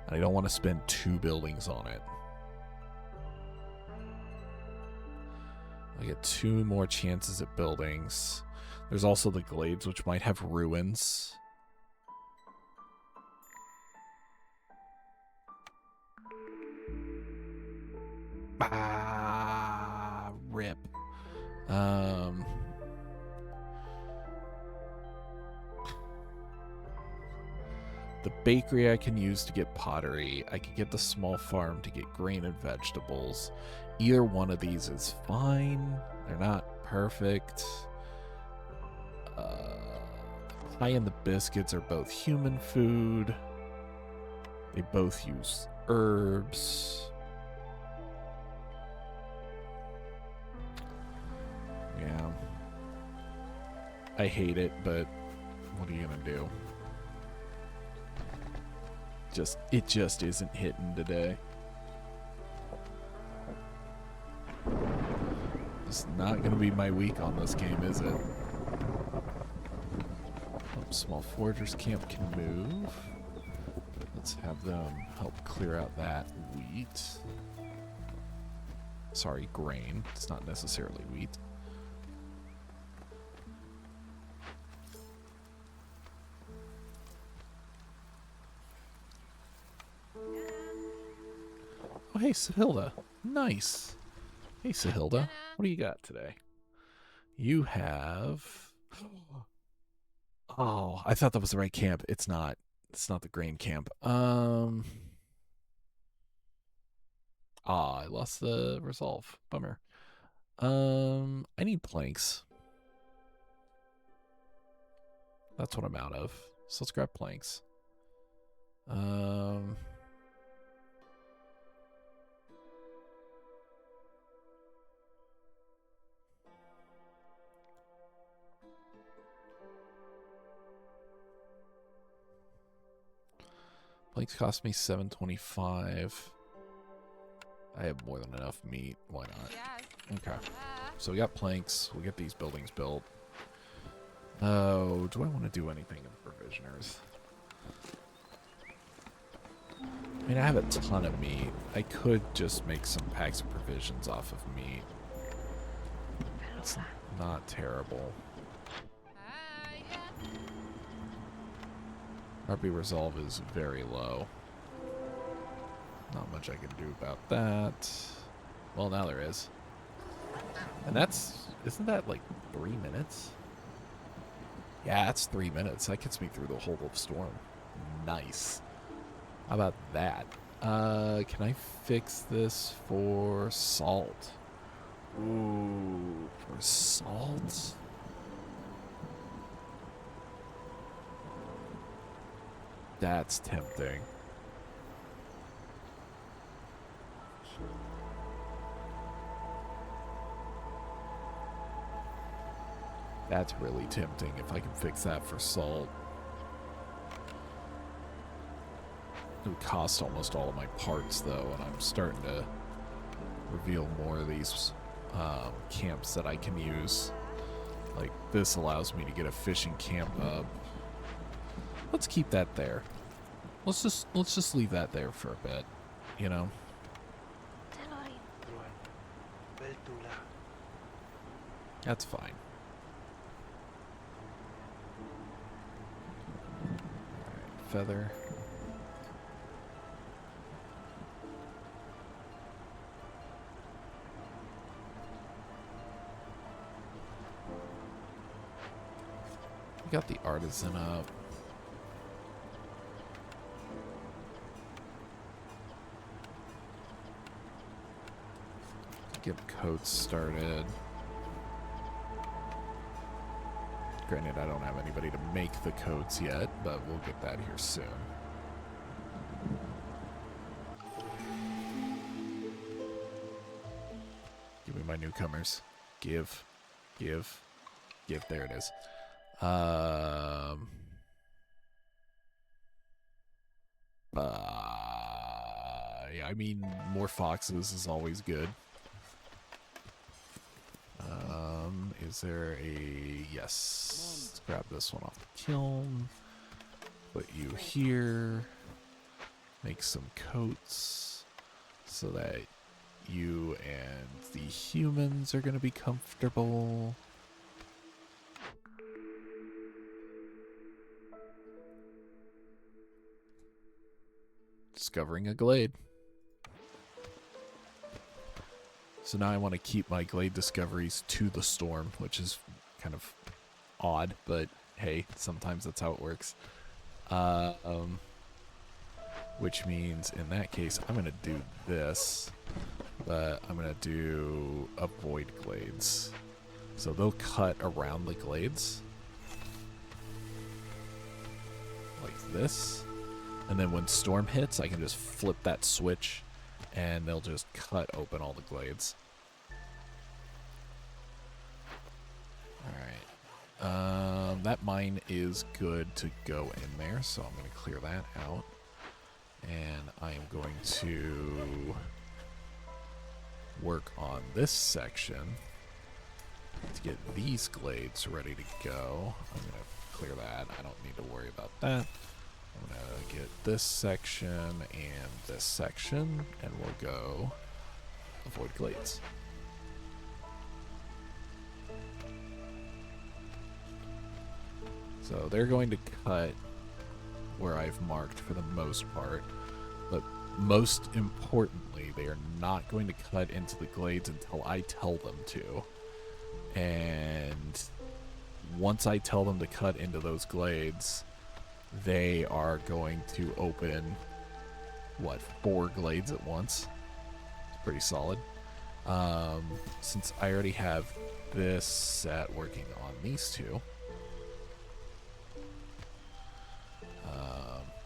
And I don't want to spend 2 buildings on it. I get 2 more chances at buildings. There's also the glades, which might have ruins. Rip. The bakery I can use to get pottery. I can get the small farm to get grain and vegetables. Either one of these is fine. They're not perfect. The pie and the biscuits are both human food. They both use herbs. Yeah. I hate it, but what are you gonna do? It just isn't hitting today. It's not gonna be my week on this game, is it? Oh, small foragers camp can move. Let's have them help clear out that wheat. Sorry, grain. It's not necessarily wheat. Oh, hey, Sahilda. Nice. Hey, Sahilda. What do you got today? You have... Oh, I thought that was the right camp. It's not. It's not the grain camp. I lost the resolve. Bummer. I need planks. That's what I'm out of. So let's grab planks. Planks cost me $7.25. I have more than enough meat. Why not? Okay. So we got planks. We'll get these buildings built. Oh, do I want to do anything in provisioners? I mean, I have a ton of meat. I could just make some packs of provisions off of meat. It's not terrible. RP resolve is very low. Not much I can do about that. Well, now there is. And isn't that like 3 minutes? Yeah, it's 3 minutes. That gets me through the whole of Storm. Nice. How about that? Can I fix this for salt? Ooh, for salt? That's tempting. That's really tempting if I can fix that for salt. It would cost almost all of my parts, though, and I'm starting to reveal more of these camps that I can use. Like, this allows me to get a fishing camp up. Let's keep that there. Let's just leave that there for a bit, you know? That's fine. Alright, feather. We got the artisan up. Get coats started. Granted, I don't have anybody to make the coats yet, but we'll get that here soon. Give me my newcomers. Give. There it is. Yeah, I mean, more foxes is always good. Is there a... Yes. Let's grab this one off the kiln. Put you here. Make some coats so that you and the humans are going to be comfortable. Discovering a glade. So now I want to keep my glade discoveries to the storm, which is kind of odd, but hey, sometimes that's how it works. Which means in that case, I'm going to do this, but I'm going to do avoid glades. So they'll cut around the glades like this. And then when storm hits, I can just flip that switch and they'll just cut open all the glades. Alright. That mine is good to go in there, so I'm going to clear that out. And I am going to work on this section to get these glades ready to go. I'm going to clear that. I don't need to worry about that. I'm going to get this section and this section, and we'll go avoid glades. So they're going to cut where I've marked for the most part, but most importantly, they are not going to cut into the glades until I tell them to. And once I tell them to cut into those glades, they are going to open, what, 4 glades at once? It's pretty solid. Since I already have this set working on these two,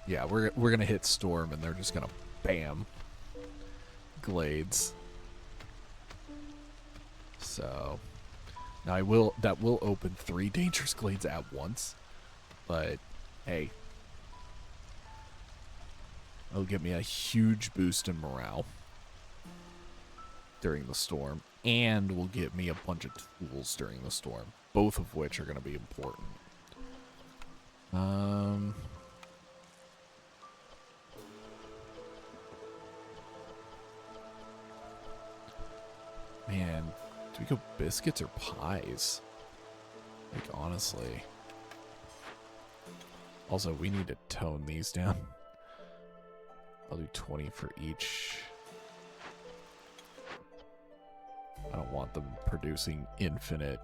yeah, we're gonna hit storm, and they're just gonna bam glades. So now that will open 3 dangerous glades at once, but hey, it'll give me a huge boost in morale during the storm, and will give me a bunch of tools during the storm, both of which are going to be important. Man, do we go biscuits or pies? Like, honestly. Also, we need to tone these down. I'll do 20 for each. I don't want them producing infinite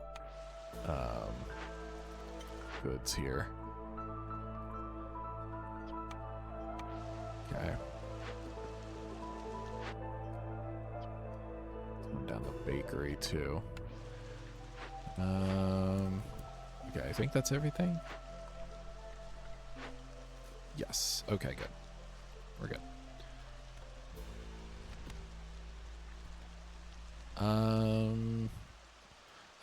goods here. Okay. Down the bakery too. Okay, I think that's everything. Yes. Okay, good. We're good. I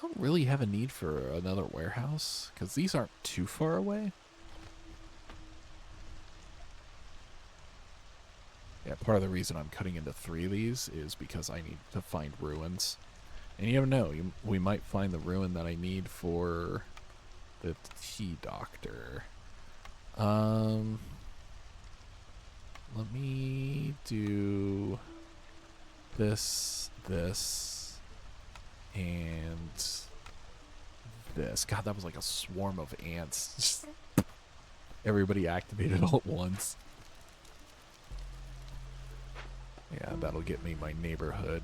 don't really have a need for another warehouse because these aren't too far away. Yeah, part of the reason I'm cutting into 3 of these is because I need to find ruins. And you never know, we might find the ruin that I need for the tea doctor. Let me do this, and this. God, that was like a swarm of ants. Just everybody activated all at once. Yeah, that'll get me my neighborhood.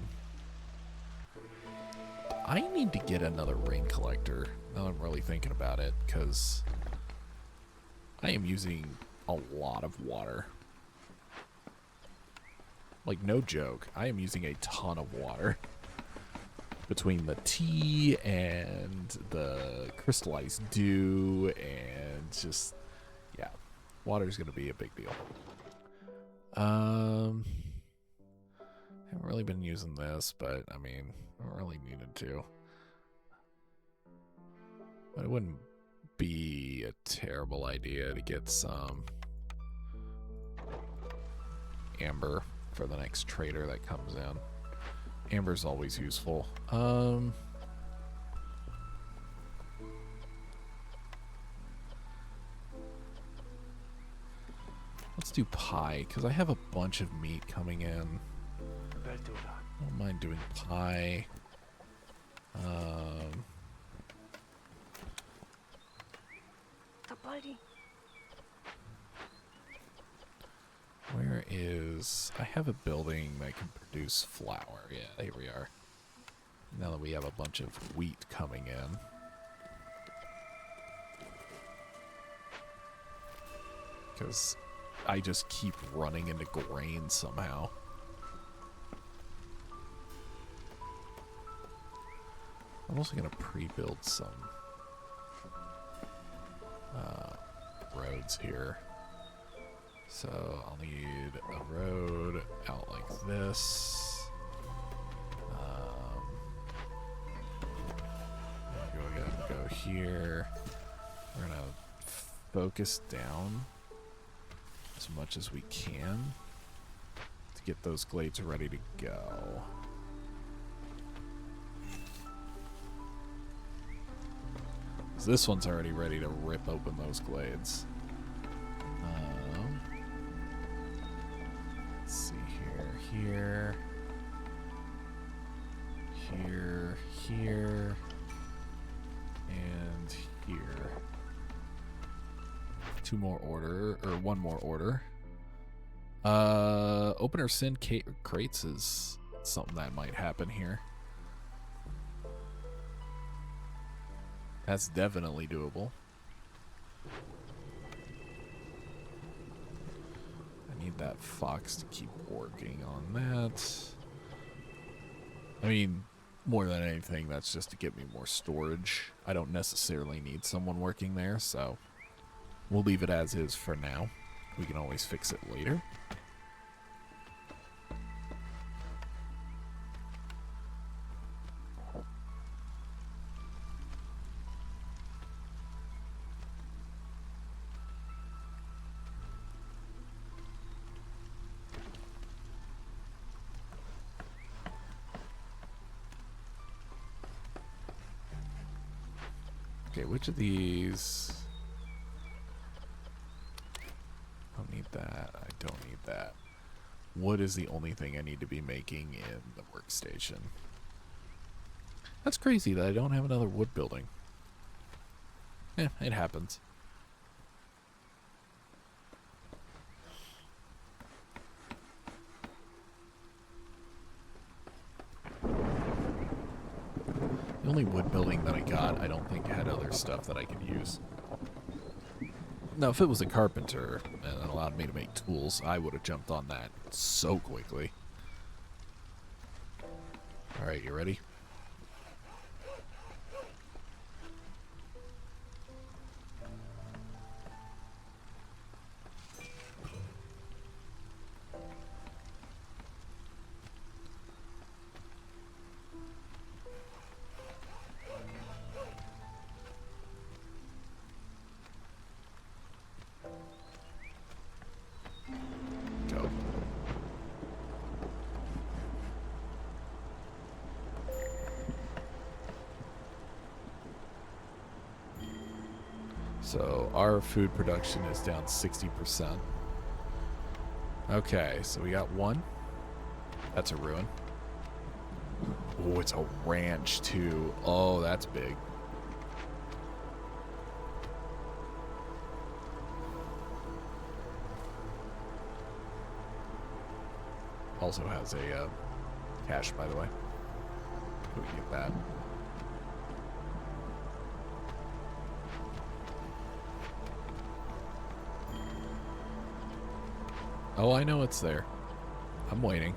I need to get another rain collector, now that I'm really thinking about it, because I am using a lot of water. Like, no joke, I am using a ton of water. Between the tea and the crystallized dew and just, yeah, water's going to be a big deal. Haven't really been using this, but I mean, I really needed to. But it wouldn't be a terrible idea to get some amber for the next trader that comes in. Amber's always useful. Let's do pie, because I have a bunch of meat coming in. Don't mind doing pie. Where is... I have a building that can produce flour. Yeah, here we are. Now that we have a bunch of wheat coming in. Because I just keep running into grain somehow. I'm also going to pre-build some roads here. So I'll need a road out like this. Go here. We're going to focus down as much as we can to get those glades ready to go. This one's already ready to rip open those glades. Let's see here, here, and here. 2 more order, or 1 more order. Opener send crates is something that might happen here. That's definitely doable. I need that fox to keep working on that. I mean, more than anything, that's just to get me more storage. I don't necessarily need someone working there, so we'll leave it as is for now. We can always fix it later. Okay, which of these... I don't need that. I don't need that. Wood is the only thing I need to be making in the workstation. That's crazy that I don't have another wood building. Eh, it happens. The only wood building that I got, I don't think had other stuff that I could use. Now, if it was a carpenter and it allowed me to make tools, I would have jumped on that so quickly. Alright, you ready? So our food production is down 60%. Okay, so we got one. That's a ruin. Oh, it's a ranch too. Oh, that's big. Also has a cache, by the way. We can get that. Oh, I know it's there. I'm waiting.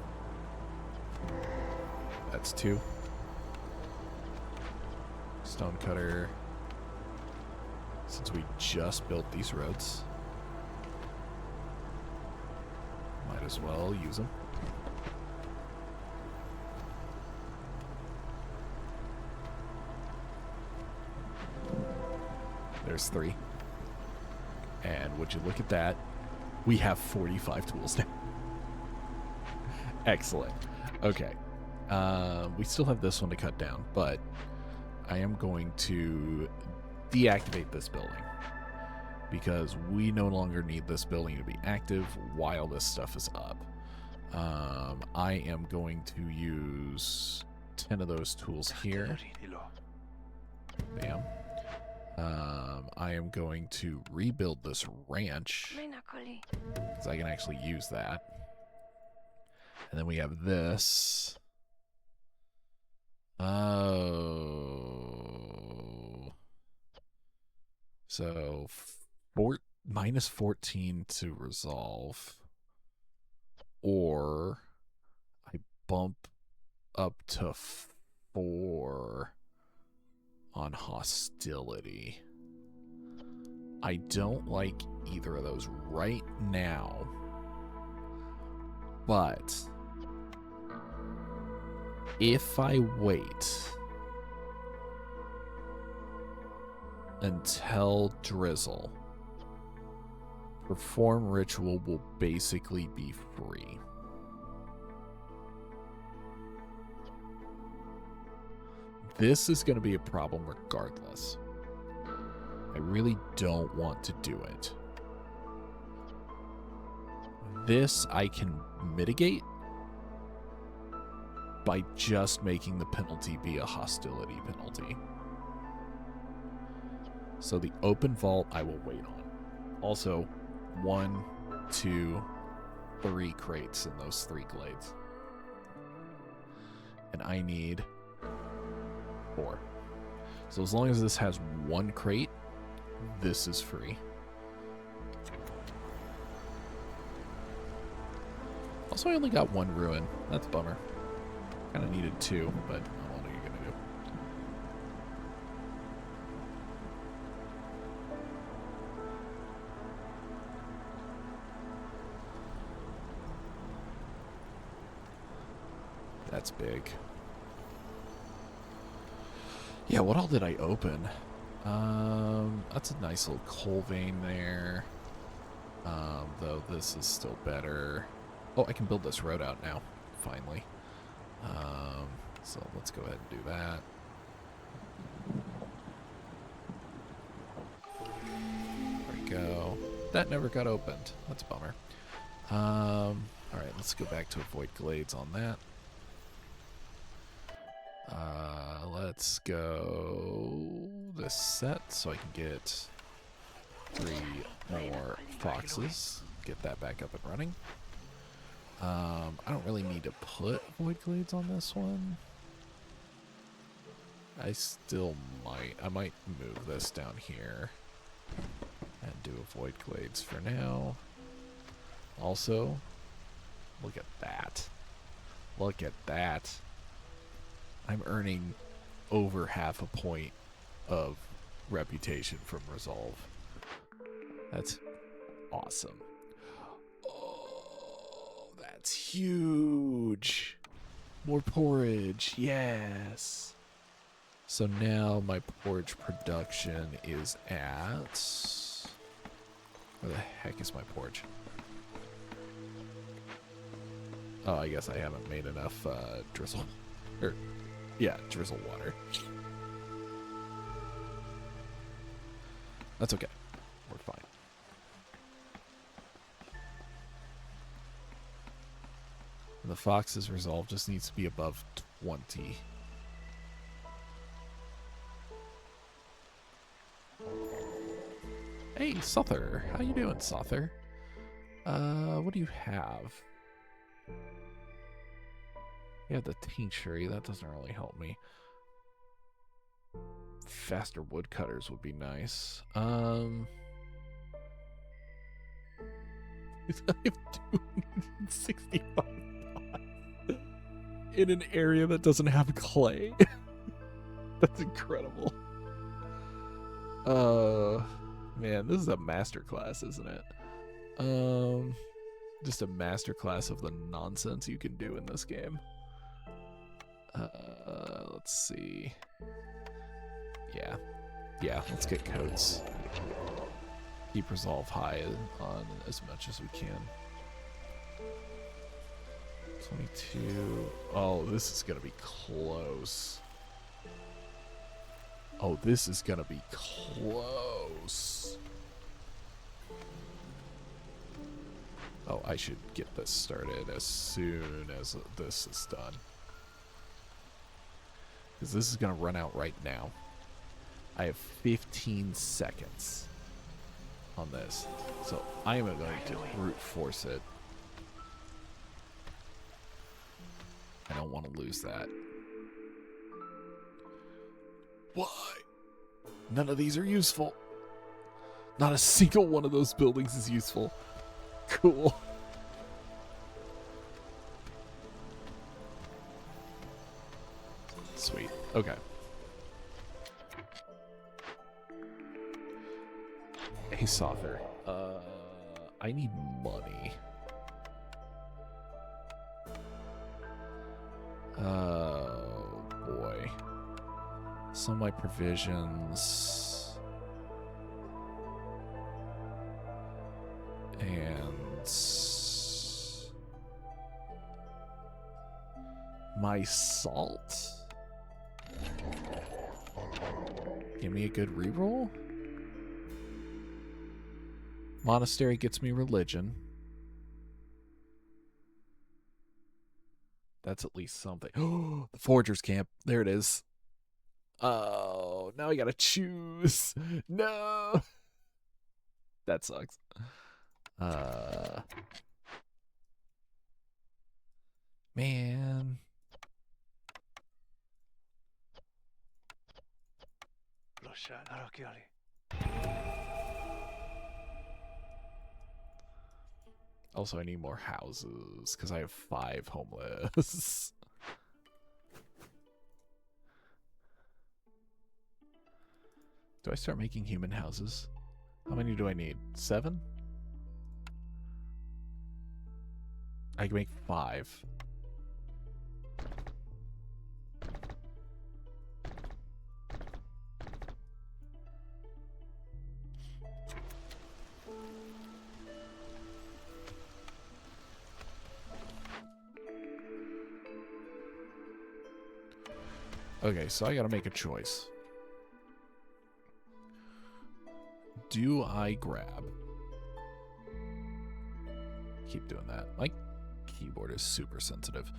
That's 2. Stonecutter. Since we just built these roads, might as well use them. There's 3. And would you look at that? We have 45 tools now. Excellent. Okay. We still have this one to cut down, but I am going to deactivate this building because we no longer need this building to be active while this stuff is up. I am going to use 10 of those tools here. Bam. I am going to rebuild this ranch because I can actually use that. And then we have this. Oh. So minus 14 to resolve. Or I bump up to 4 on hostility. I don't like either of those right now, but if I wait until drizzle, perform ritual will basically be free. This is going to be a problem regardless. I really don't want to do it. This I can mitigate by just making the penalty be a hostility penalty. So the open vault I will wait on. Also, 1, 2, 3 crates in those 3 glades. And I need 4. So as long as this has 1 crate, this is free. Also, I only got 1 ruin. That's a bummer. Kind of needed 2, but I don't know what you're gonna do. That's big. Yeah, what all did I open? That's a nice little coal vein there. Though this is still better. Oh, I can build this road out now, finally. So let's go ahead and do that. There we go. That never got opened. That's a bummer. Alright, let's go back to avoid glades on that. Let's go this set so I can get 3 more foxes. Get that back up and running. I don't really need to put void glades on this one. I still might. I might move this down here and do avoid glades for now. Also, look at that. Look at that. I'm earning over half a point of reputation from resolve. That's awesome. Oh, that's huge. More porridge. Yes. So now my porridge production is at... Where the heck is my porridge? Oh, I guess I haven't made enough drizzle. Yeah, drizzle water. That's okay. The fox's resolve just needs to be above 20. Hey, Sother. How you doing, Sother? What do you have? Yeah, the tincture. That doesn't really help me. Faster woodcutters would be nice. I have 265 in an area that doesn't have clay. That's incredible. Man, this is a masterclass, isn't it? Just a masterclass of the nonsense you can do in this game. Let's see. Yeah, let's get coats. Keep resolve high on as much as we can. 22. Oh, this is gonna be close. Oh, this is gonna be close. Oh, I should get this started as soon as this is done. Because this is gonna run out right now. I have 15 seconds on this. So I am going to brute force it. I don't want to lose that. Why? None of these are useful. Not a single one of those buildings is useful. Cool. Sweet. Okay. Hey, Sother. I need money. Oh, boy. Some of my provisions. And my salt? Give me a good reroll? Monastery gets me religion. That's at least something. Oh, the Forger's Camp. There it is. Oh, now I gotta choose. No. That sucks. Man. Also, I need more houses because I have 5 homeless. Do I start making human houses? How many do I need? 7? I can make 5. Okay, so I gotta make a choice. Do I grab? Keep doing that. My keyboard is super sensitive.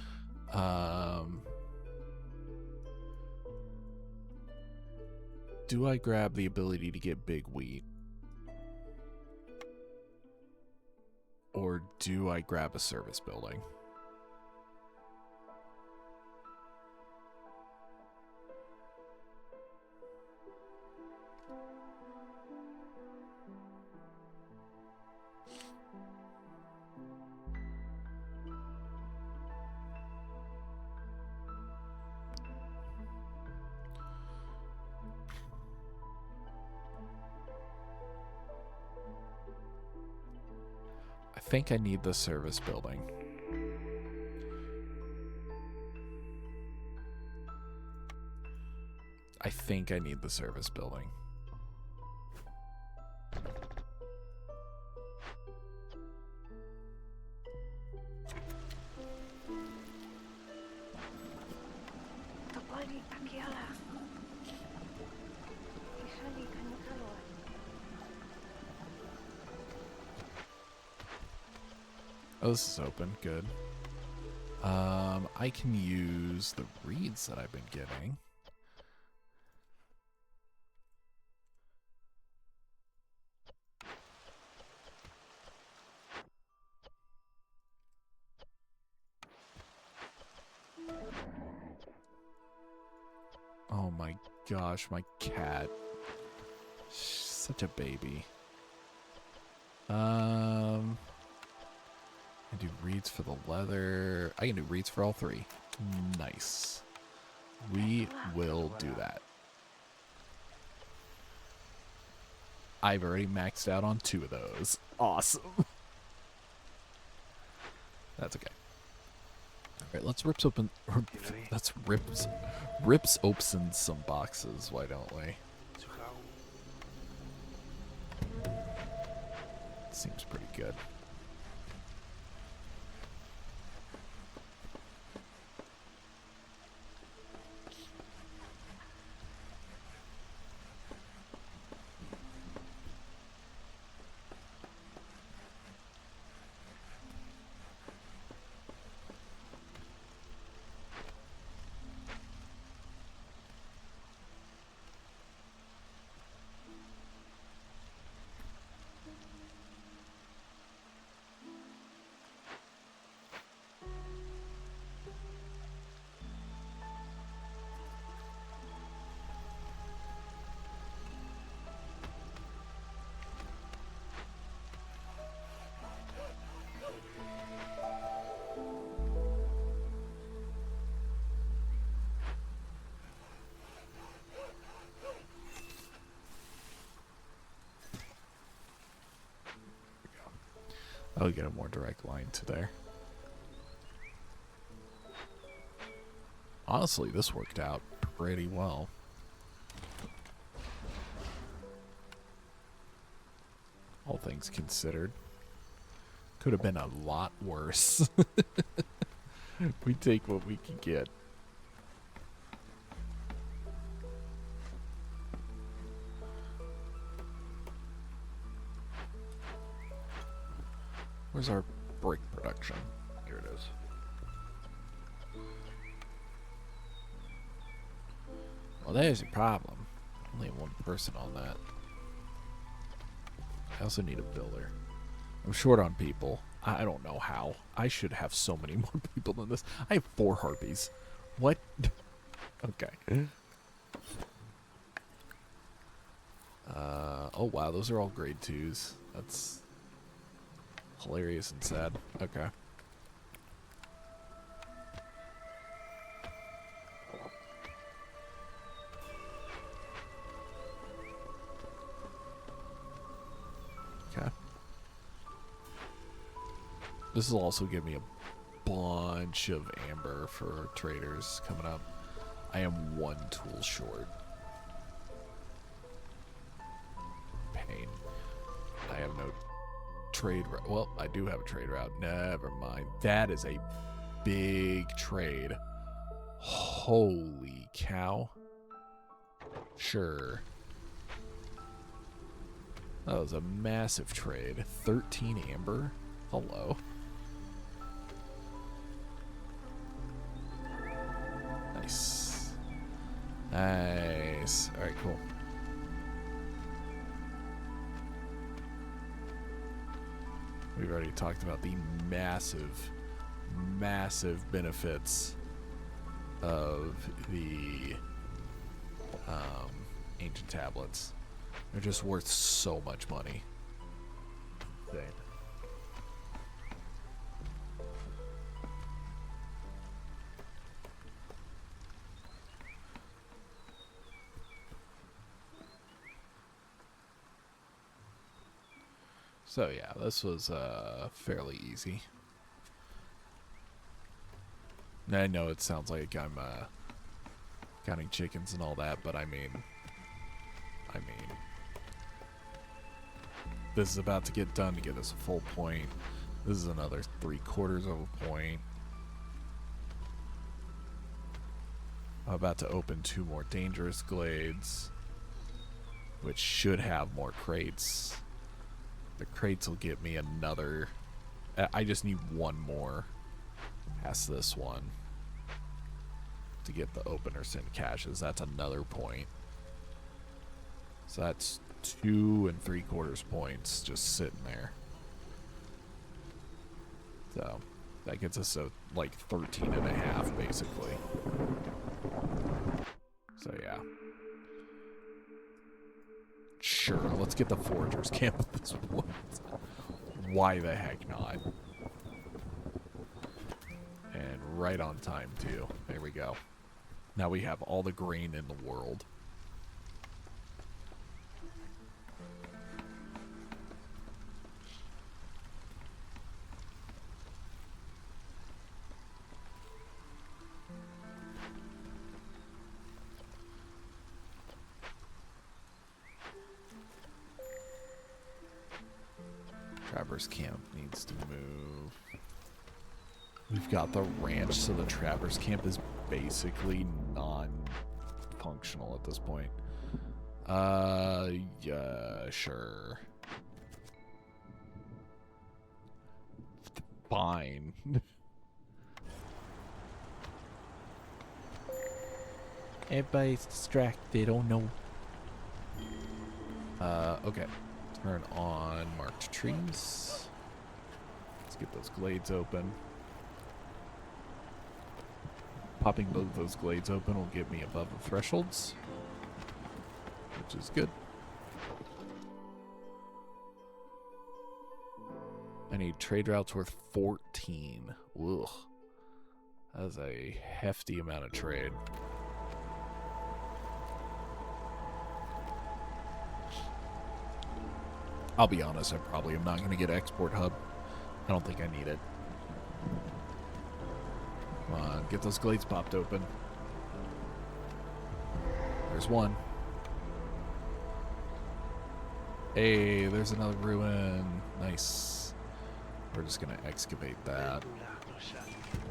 Do I grab the ability to get big wheat? Or do I grab a service building? I think I need the service building. I think I need the service building. Oh, this is open. Good. I can use the reeds that I've been getting. Oh my gosh, my cat. She's such a baby. I do reeds for the leather. I can do reeds for all three. Nice. We will do that. I've already maxed out on 2 of those. Awesome. That's okay. All right, let's rips open. Let's rips open some boxes. Why don't we? Seems pretty good. I'll get a more direct line to there. Honestly, this worked out pretty well. All things considered. Could have been a lot worse. We take what we can get. Where's our brick production? Here it is. Well, there's your problem. Only have 1 person on that. I also need a builder. I'm short on people. I don't know how. I should have so many more people than this. I have 4 harpies. What? Okay. Oh wow, those are all grade 2s. That's hilarious and sad. Okay. Okay. This will also give me a bunch of amber for traders coming up. I am 1 tool short. Pain. I have no trade route. Well, I do have a trade route. Never mind. That is a big trade. Holy cow. Sure. That was a massive trade. 13 amber. Hello. Nice. Nice. Alright, cool. We've already talked about the massive, massive benefits of the ancient tablets. They're just worth so much money. Insane. So yeah, this was fairly easy. I know it sounds like I'm counting chickens and all that, but I mean, this is about to get done to get us a full point. This is another 3/4 of a point. I'm about to open 2 more dangerous glades, which should have more crates. The crates will get me another. I just need 1 more past this one to get the opener send caches. That's another point. So that's 2 3/4 points just sitting there. So that gets us to like 13.5 basically. So yeah. Sure, let's get the foragers camp at this point. Why the heck not? And right on time too. There we go. Now we have all the grain in the world. Trappers camp needs to move. We've got the ranch, so the Trappers camp is basically non-functional at this point. Yeah, sure. Fine. Everybody's distracted. Oh no. Okay. Turn on marked trees. Let's get those glades open. Popping both those glades open will get me above the thresholds, which is good. I need trade routes worth 14. Ugh. That is a hefty amount of trade. I'll be honest, I probably am not going to get export hub. I don't think I need it. Come on, get those glades popped open. There's one. Hey, there's another ruin. Nice. We're just going to excavate that.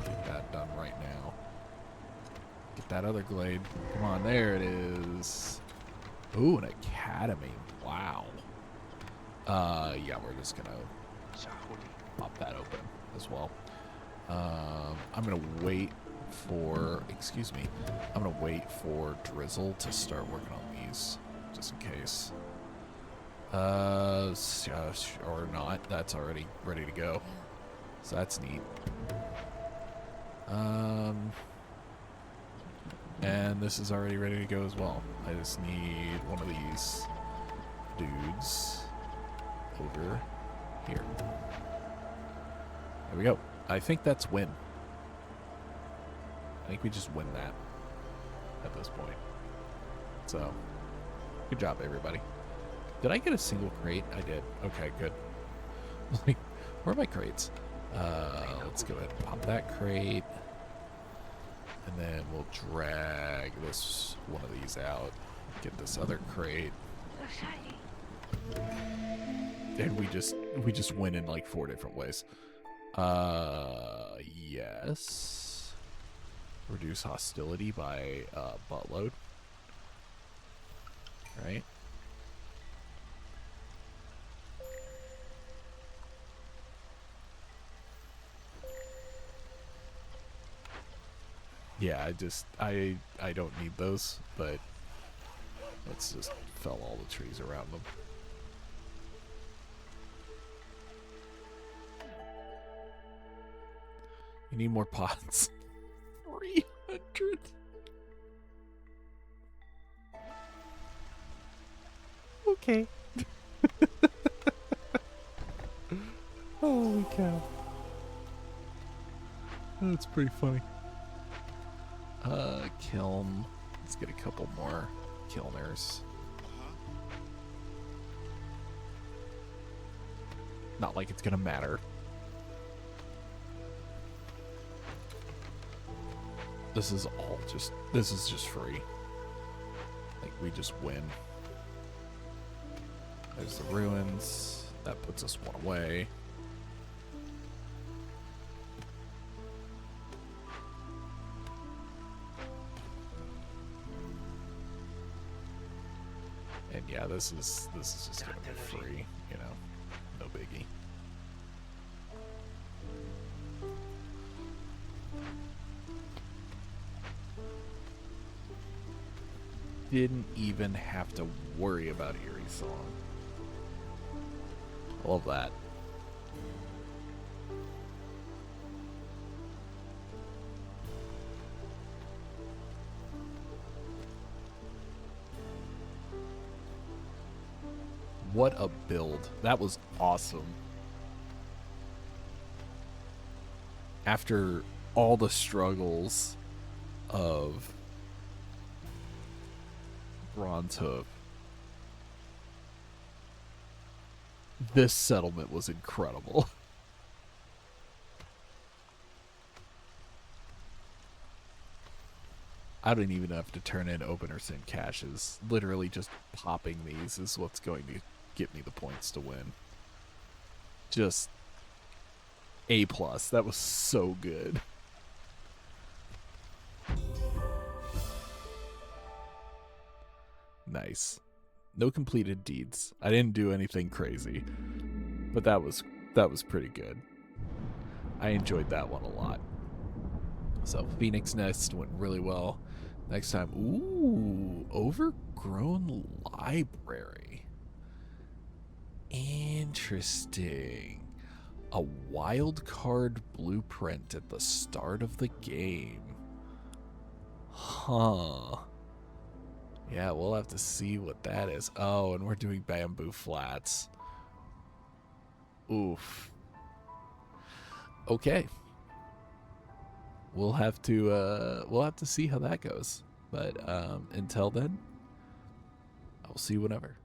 Get that done right now. Get that other glade. Come on, there it is. Ooh, an academy. Wow. Yeah, we're just gonna pop that open as well. I'm gonna wait for, excuse me, I'm gonna wait for Drizzle to start working on these, just in case. Or not, that's already ready to go. So that's neat. And this is already ready to go as well. I just need one of these dudes over here. There we go. I think that's win. I think we just win that at this point. So, good job, everybody. Did I get a single crate? I did. Okay, good. Like, where are my crates? Let's go ahead and pop that crate. And then we'll drag this one of these out. Get this other crate. And we just win in like 4 different ways. Yes. Reduce hostility by buttload. Right? Yeah, I don't need those, but let's just fell all the trees around them. You need more pots. 300. Okay. Holy cow. That's pretty funny. Kiln. Let's get a couple more kilners. Not like it's gonna matter. This is just free. Like, we just win. There's the ruins. That puts us one away. And yeah, this is just gonna be free, you know. No biggie. didn't even have to worry about Erie Song. I love that. What a build. That was awesome. After all the struggles of Bronze Hoof, this settlement was incredible. I don't even have to turn in open or send caches. Literally just popping these is what's going to get me the points to win. Just A+. That was so good. Nice. No completed deeds. I didn't do anything crazy, but that was pretty good. I enjoyed that one a lot. So Phoenix Nest went really well. Next time, ooh, Overgrown Library. Interesting. A wild card blueprint at the start of the game. Huh. Yeah, we'll have to see what that is. Oh, and we're doing Bamboo Flats. Oof. Okay. We'll have to see how that goes. But until then, I'll see you whenever.